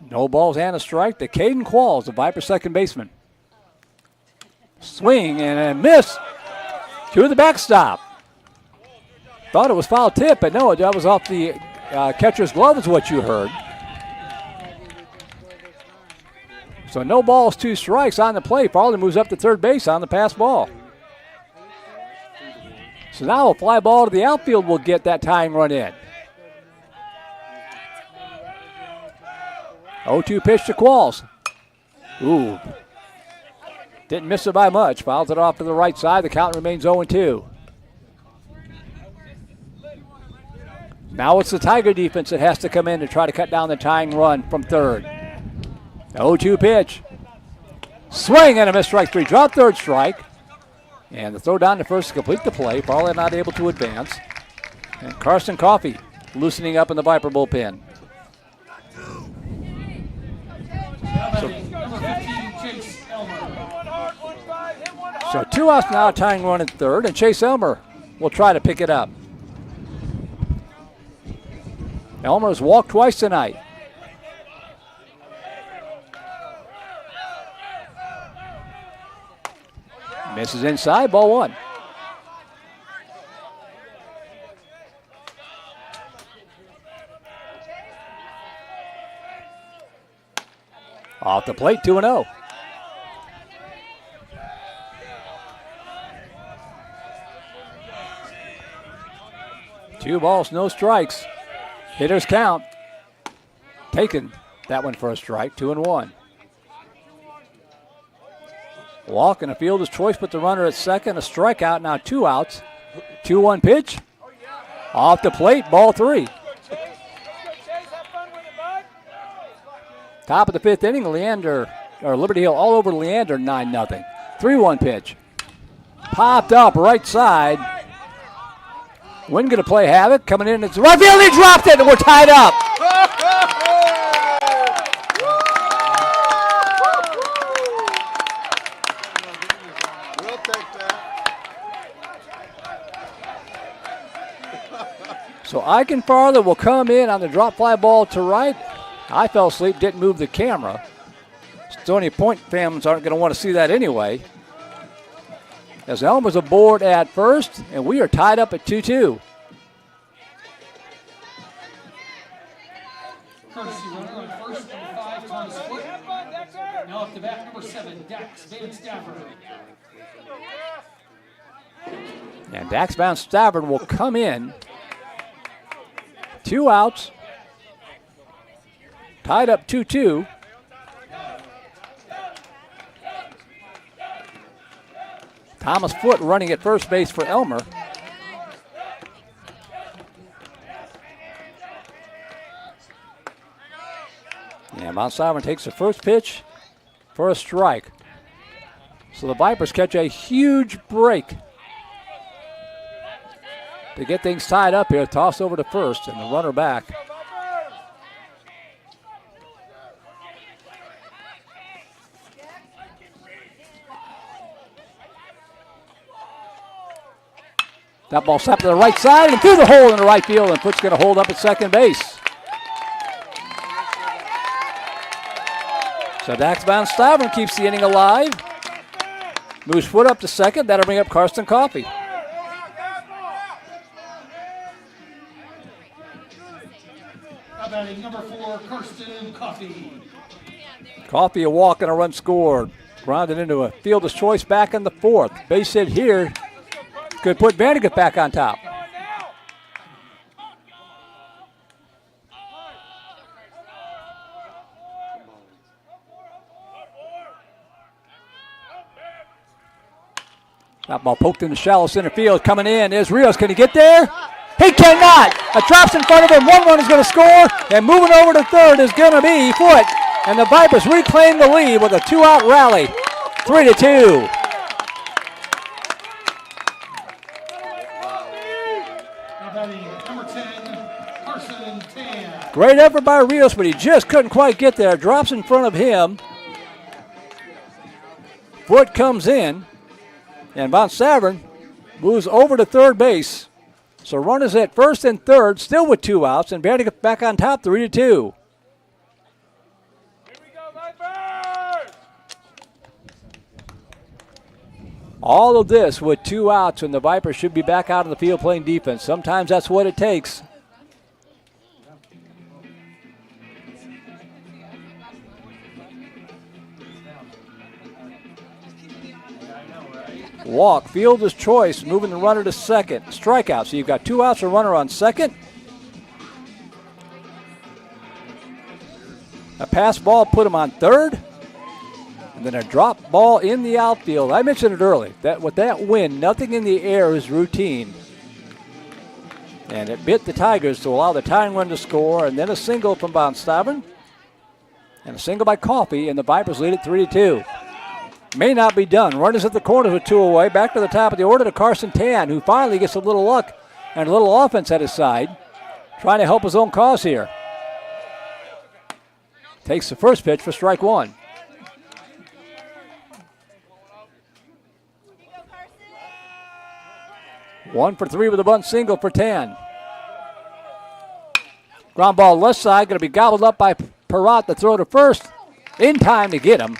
S1: No balls and a strike to Caden Qualls, the Viper second baseman. swing and a miss to the backstop. Thought it was foul tip, but no, that was off the catcher's glove is what you heard. So no balls, 2 strikes on the play. Farley moves up to third base on the pass ball. So now a fly ball to the outfield will get that tying run in. 0-2 pitch to Qualls. Ooh. Didn't miss it by much. Fouls it off to the right side. The count remains 0-2. Now it's the Tiger defense that has to come in to try to cut down the tying run from third. 0-2 pitch. Swing and a miss, strike 3. Drop third strike. And the throw down to first to complete the play. Farley not able to advance. And Carson Coffey loosening up in the Viper bullpen. So 2 outs now, tying run at third, and Chase Elmer will try to pick it up. Elmer has walked twice tonight. Misses inside, ball 1. Off the plate, 2-0. Two balls, no strikes. Hitters count. Taken that one for a strike, 2-1. Walk and a fielder's choice, put the runner at second. A strikeout, now 2 outs. 2-1 pitch. Off the plate, ball 3. Top of the 5th inning, Liberty Hill all over Leander, 9-0. 3-1 pitch. Popped up right side. Wynn going to play havoc. Coming in, it's right field. He dropped it, and we're tied up.
S5: We'll take that.
S1: So Ike Farley will come in on the drop fly ball to right. I fell asleep, didn't move the camera. Stony Point fans aren't going to want to see that anyway. As Elmer's aboard at first, and we are tied up at 2-2.
S3: Courtesy runner on first, number 5, Thomas Foote. Now up to bat, number 7, Dax Van Stafford.
S1: And Dax Van Stafford will come in. 2 outs. Tied up 2-2. Thomas Foote running at first base for Elmer. And Mount Simon takes the first pitch for a strike. So the Vipers catch a huge break to get things tied up here. Toss over to first and the runner back. That ball slapped to the right side and through the hole in the right field, and Foote's going to hold up at second base. So Dax Van Stavern keeps the inning alive. Moves Foote up to second. That'll bring up Karsten Coffey.
S3: Now batting number 4, Karsten Coffey.
S1: Coffey a walk and a run scored. Grounded into a fielder's choice back in the 4th. Base hit here. Could put Vandegrift back on top. That ball poked in the shallow center field. Coming in is Rios. Can he get there? He cannot. A drop's in front of him. One run is going to score. And moving over to third is going to be Foote. And the Vipers reclaim the lead with a 2-out rally. 3-2. Great effort by Rios, but he just couldn't quite get there. Drops in front of him. Foote comes in, and Von Savern moves over to third base. So runners at first and third, still with 2 outs, and Vandegrift back on top, 3-2.
S5: Here we go, Vipers!
S1: All of this with 2 outs, and the Vipers should be back out on the field playing defense. Sometimes that's what it takes. Walk, fielder's choice, moving the runner to second. Strikeout, so you've got 2 outs, a runner on second. A pass ball put him on third. And then a drop ball in the outfield. I mentioned it early, that with that wind, nothing in the air is routine. And it bit the Tigers to allow the tying run to score, and then a single from Von Stavern. And a single by Coffey, and the Vipers lead it 3-2. May not be done. Runners at the corners with 2 away. Back to the top of the order to Carson Tan, who finally gets a little luck and a little offense at his side, trying to help his own cause here. Takes the first pitch for strike 1. One for 3 with a bunt single for Tan. Ground ball left side, going to be gobbled up by Perrott. The throw to first, in time to get him.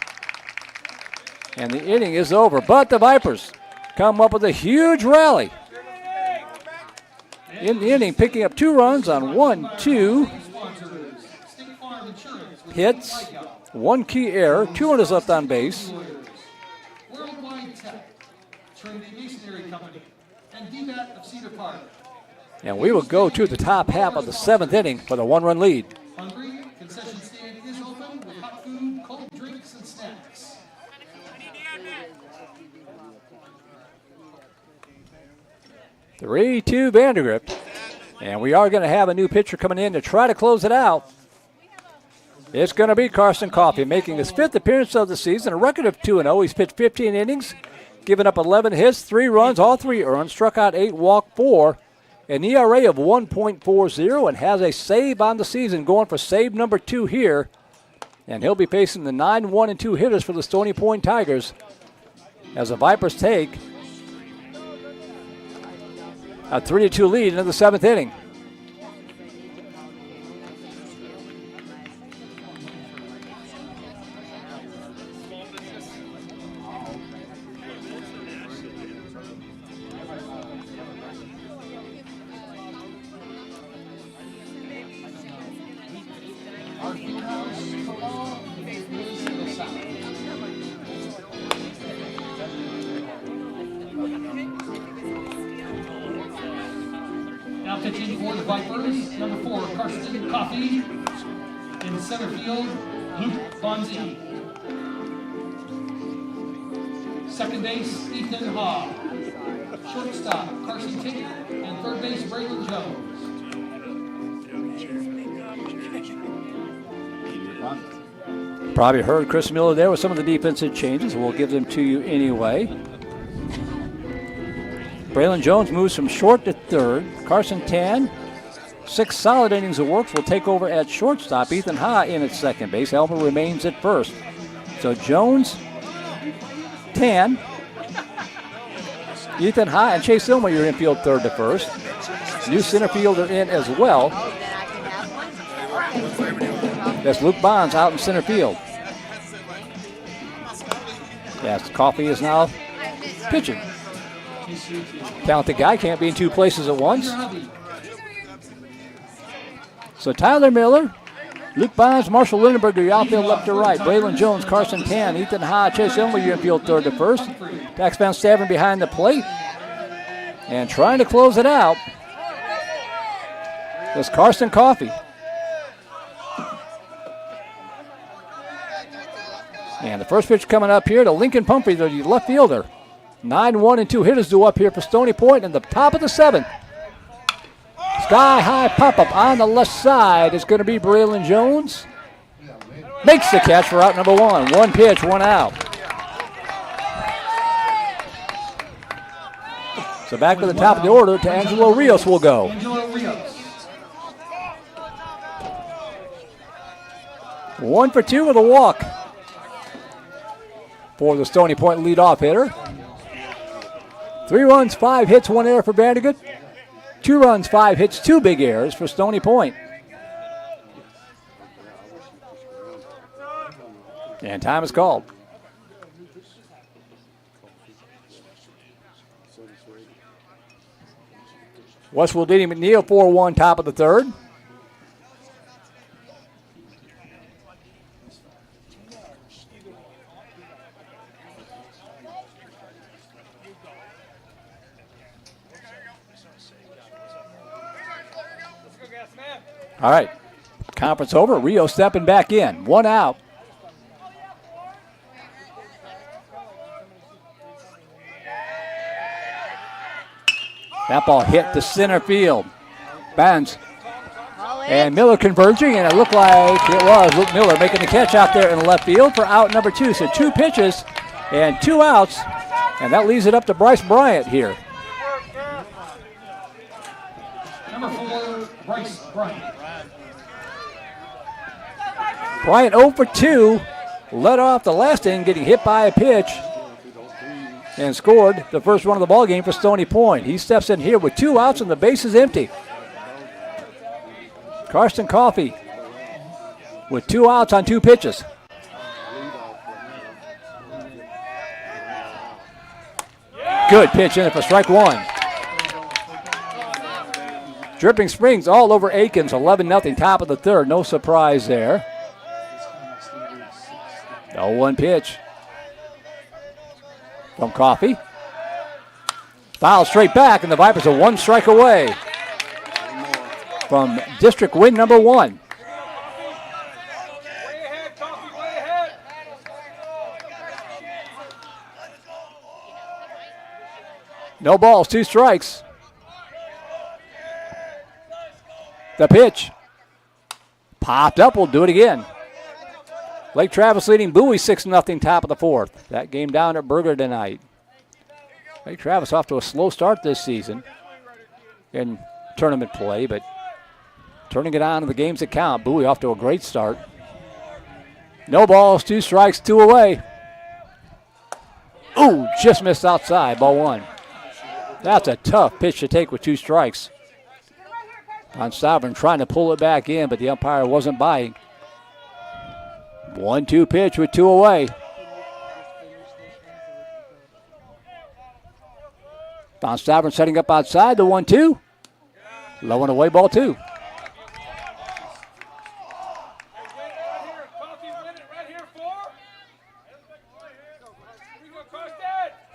S1: And the inning is over, but the Vipers come up with a huge rally in the inning, picking up 2 runs on 1, 2 hits, 1 key error, 2 runners left on base.
S3: Worldwide Tech, Trinity Masonry Company, and DBAT of Cedar Park.
S1: And we will go to the top half of the 7th inning for the 1-run lead.
S3: Hungry, concession stand is open with hot food, cold drinks, and snacks.
S1: Three-2 Vandegrift. And we are going to have a new pitcher coming in to try to close it out. It's going to be Carson Coffey, making his 5th appearance of the season, a record of 2-0. He's pitched 15 innings, given up 11 hits, 3 runs, all 3 earned, struck out 8, walked 4, an ERA of 1.40, and has a save on the season, going for save number 2 here. And he'll be facing the 9-1-2 hitters for the Stony Point Tigers as the Vipers take a 3-2 lead into the 7th inning.
S3: Now pitching for the Vipers, number 4, Carson Coffey. In center field, Luke Bonzi. Second base, Ethan Ha. Shortstop, Carson Tate. And third base, Braylon Jones.
S1: Probably heard Chris Miller there with some of the defensive changes. We'll give them to you anyway. Braylon Jones moves from short to third. Carson Tan, 6 solid innings of work, will take over at shortstop. Ethan Ha in at second base. Elmer remains at first. So Jones, Tan, Ethan Ha, and Chase Ilmer, your infield third to first. New center fielder in as well. That's Luke Bonds out in center field. Yes, Coffey is now pitching. Talented guy, can't be in 2 places at once. So Tyler Miller, Luke Bonds, Marshall Lindenberg, your outfield left to right. Braylon Jones, Carson Tan, Ethan Ha, Chase Ilmer, your infield third to first. Dax Van Stavern behind the plate. And trying to close it out is Carson Coffey. And the first pitch coming up here to Lincoln Pumphrey, the left fielder. 9-1-2 hitters due up here for Stony Point in the top of the 7th. Sky-high pop-up on the left side is going to be Braylon Jones. Makes the catch for out number 1. 1 pitch, 1 out. So back to the top of the order to Angelo Rios will go.
S3: Angelo Rios.
S1: 1 for 2 with a walk for the Stony Point leadoff hitter. 3 runs, 5 hits, 1 error for Vandegrift. 2 runs, 5 hits, 2 big errors for Stony Point. And time is called. Westwood leading McNeil 4-1, top of the third. All right, conference over. Rio stepping back in. 1 out. That ball hit the center field. Bounce. And Miller converging, and it looked like it was Luke Miller making the catch out there in the left field for out number 2. So 2 pitches and 2 outs, and that leaves it up to Bryce Bryant here.
S3: Number 4, Bryce Bryant.
S1: Bryant 0 for 2, led off the last inning, getting hit by a pitch, and scored the first run of the ball game for Stony Point. He steps in here with 2 outs and the base is empty. Karsten Coffey with 2 outs on 2 pitches. Good pitch in it for strike 1. Dripping Springs all over Aikens, 11-0, top of the third. No surprise there. 0-1 pitch from Coffey. Foul straight back, and the Vipers are 1 strike away from district win number 1. No balls, 2 strikes. The pitch popped up. We'll do it again. Lake Travis leading Bowie 6-0, top of the 4th. That game down at Berger tonight. Lake Travis off to a slow start this season in tournament play, but turning it on to the games that count. Bowie off to a great start. No balls, 2 strikes, 2 away. Ooh, just missed outside, ball 1. That's a tough pitch to take with 2 strikes. Von Stavern trying to pull it back in, but the umpire wasn't buying. 1-2 pitch with 2 away. Von Stavern setting up outside, the 1-2. Low and away, ball 2.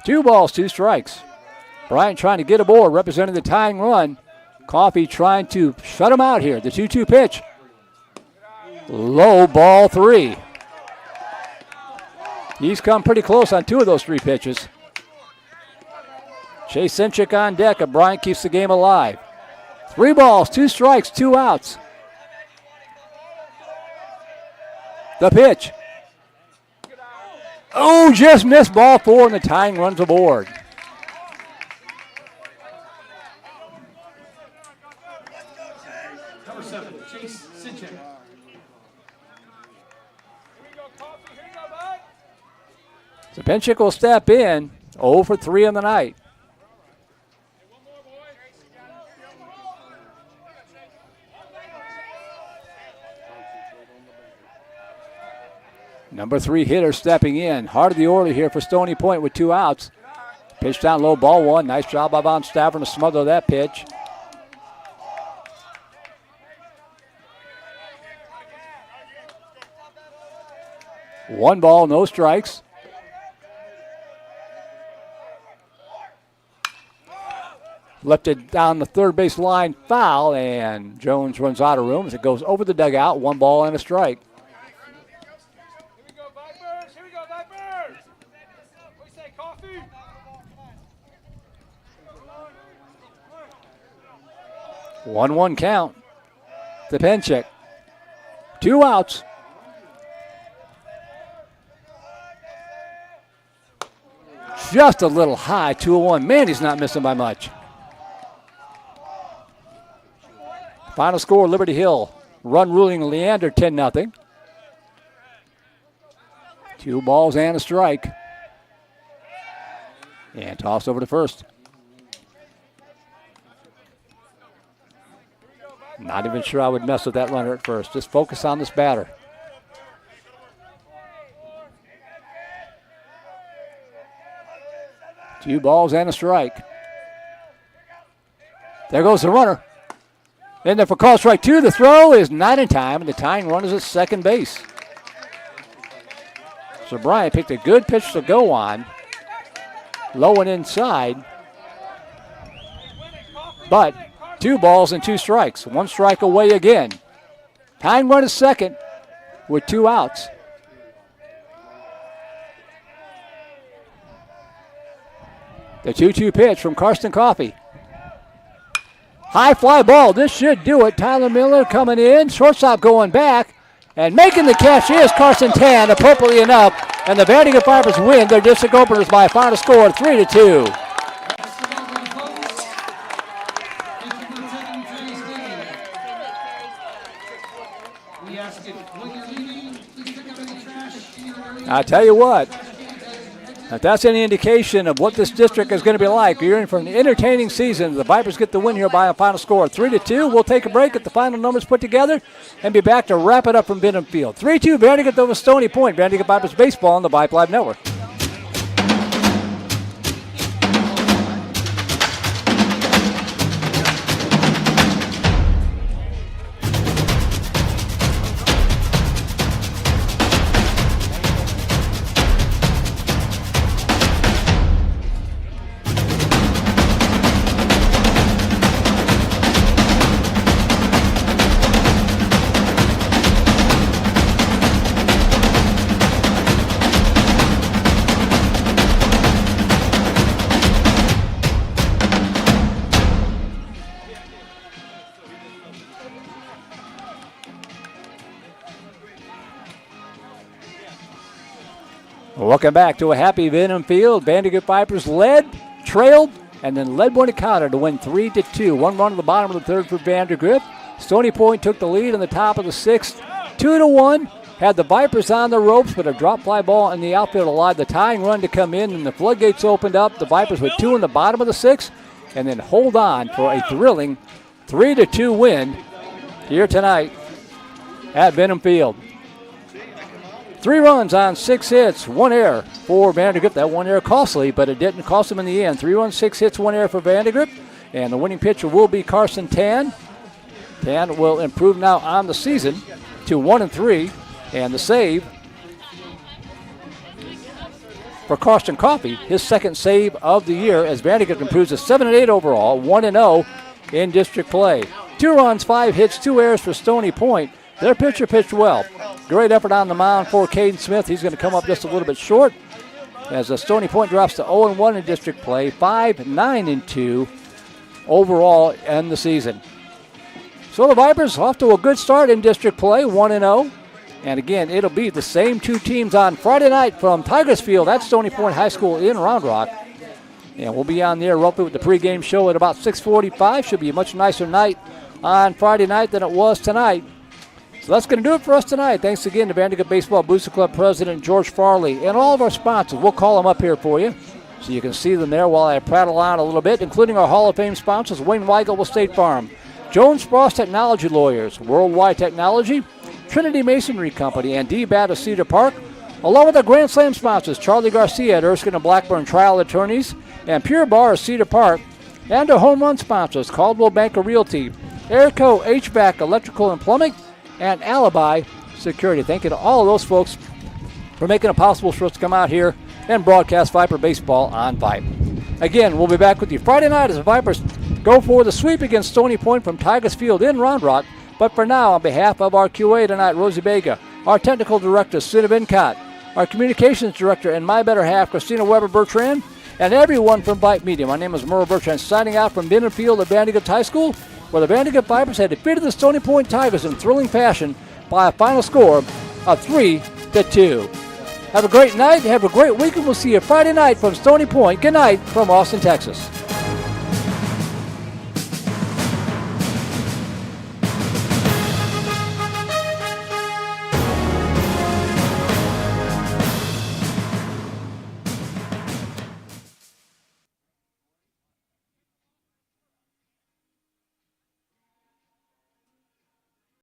S1: Two balls, 2 strikes. Bryant trying to get aboard, representing the tying run. Coffey trying to shut him out here. The 2-2 pitch. Low, ball 3. He's come pretty close on 2 of those 3 pitches. Chase Sinchik on deck, and Bryant keeps the game alive. 3 balls, 2 strikes, 2 outs. The pitch. Oh, just missed ball 4, and the tying runs aboard.
S3: Number 7, Chase Sinchik.
S1: Penchik will step in, 0 for 3 on the night. Number 3 hitter stepping in. Heart of the order here for Stony Point with 2 outs. Pitch down low, ball 1. Nice job by Von Stavern to smother that pitch. One ball, no strikes. Lifted down the third base line, foul, and Jones runs out of room as it goes over the dugout. 1 ball and a strike.
S6: Here we go, Vipers! Here we go, Vipers! What do you say, Coffee?
S1: 1-1 count to Penchik. 2 outs. Just a little high, 2-1. Man, he's not missing by much. Final score, Liberty Hill. Run ruling Leander 10-0. 2 balls and a strike. And toss over to first. Not even sure I would mess with that runner at first. Just focus on this batter. Two balls and a strike. There goes the runner. In there for call strike 2. The throw is not in time, and the tying run is at second base. So Bryant picked a good pitch to go on. Low and inside. But 2 balls and 2 strikes. 1 strike away again. Tying run is second with 2 outs. The 2-2 pitch from Karsten Coffey. High fly ball. This should do it. Tyler Miller coming in. Shortstop going back. And making the catch is Carson Tan, appropriately enough. And the Vandegrift Vipers win their district openers by a final score of 3-2. I tell you what, if that's any indication of what this district is going to be like, you're in for an entertaining season. The Vipers get the win here by a final score of 3-2. We'll take a break, get the final numbers put together, and be back to wrap it up from Benham Field. 3-2, Vandegrift over Stony Point. Vandegrift Vipers baseball on the Vype Live Network. Welcome back to a happy Benham Field. Vandegrift Vipers trailed, and then led one to counter to win 3-2. 1 run at the bottom of the 3rd for Vandegrift. Stony Point took the lead in the top of the 6th, 2-1. Had the Vipers on the ropes, but a drop fly ball in the outfield allowed the tying run to come in, and the floodgates opened up. The Vipers with 2 in the bottom of the 6th, and then hold on for a thrilling 3-2 win here tonight at Benham Field. 3 runs on 6 hits, 1 error for Vandegrift. That 1 error costly, but it didn't cost them in the end. 3 runs, 6 hits, 1 error for Vandegrift. And the winning pitcher will be Carson Tan. Tan will improve now on the season to 1-3. And the save for Karsten Coffey, his 2nd save of the year, as Vandegrift improves to 7-8 overall, 1-0 in district play. 2 runs, 5 hits, 2 errors for Stony Point. Their pitcher pitched well. Great effort on the mound for Caden Smith. He's going to come up just a little bit short as Stony Point drops to 0-1 in district play, 5-9-2 overall in the season. So the Vipers off to a good start in district play, 1-0. And again, it'll be the same 2 teams on Friday night from Tigers Field at Stony Point High School in Round Rock. And we'll be on there roughly with the pregame show at about 6:45. Should be a much nicer night on Friday night than it was tonight. So that's going to do it for us tonight. Thanks again to Vandegrift Baseball Booster Club President George Farley and all of our sponsors. We'll call them up here for you so you can see them there while I prattle on a little bit, including our Hall of Fame sponsors, Wayne Weigel with State Farm, Jones Frost Technology Lawyers, Worldwide Technology, Trinity Masonry Company, and D-Bat of Cedar Park, along with our Grand Slam sponsors, Charlie Garcia at Erskine and Blackburn Trial Attorneys, and Pure Bar of Cedar Park, and our home run sponsors, Caldwell Banker Realty, Airco HVAC Electrical and Plumbing, and Alibi Security. Thank you to all of those folks for making it possible for us to come out here and broadcast Viper baseball on Vype. Again, we'll be back with you Friday night as the Vipers go for the sweep against Stony Point from Tigers Field in Round Rock. But for now, on behalf of our QA tonight, Rosie Vega, our technical director, Sina Vincott, our communications director and my better half, Christina Weber-Bertrand, and everyone from Vype Media, my name is Merle Bertrand, signing out from Benham Field at Vandegrift High School, where the Vandegrift Vipers had defeated the Stony Point Tigers in thrilling fashion by a final score of 3-2. Have a great night. Have a great week, and we'll see you Friday night from Stony Point. Good night from Austin, Texas.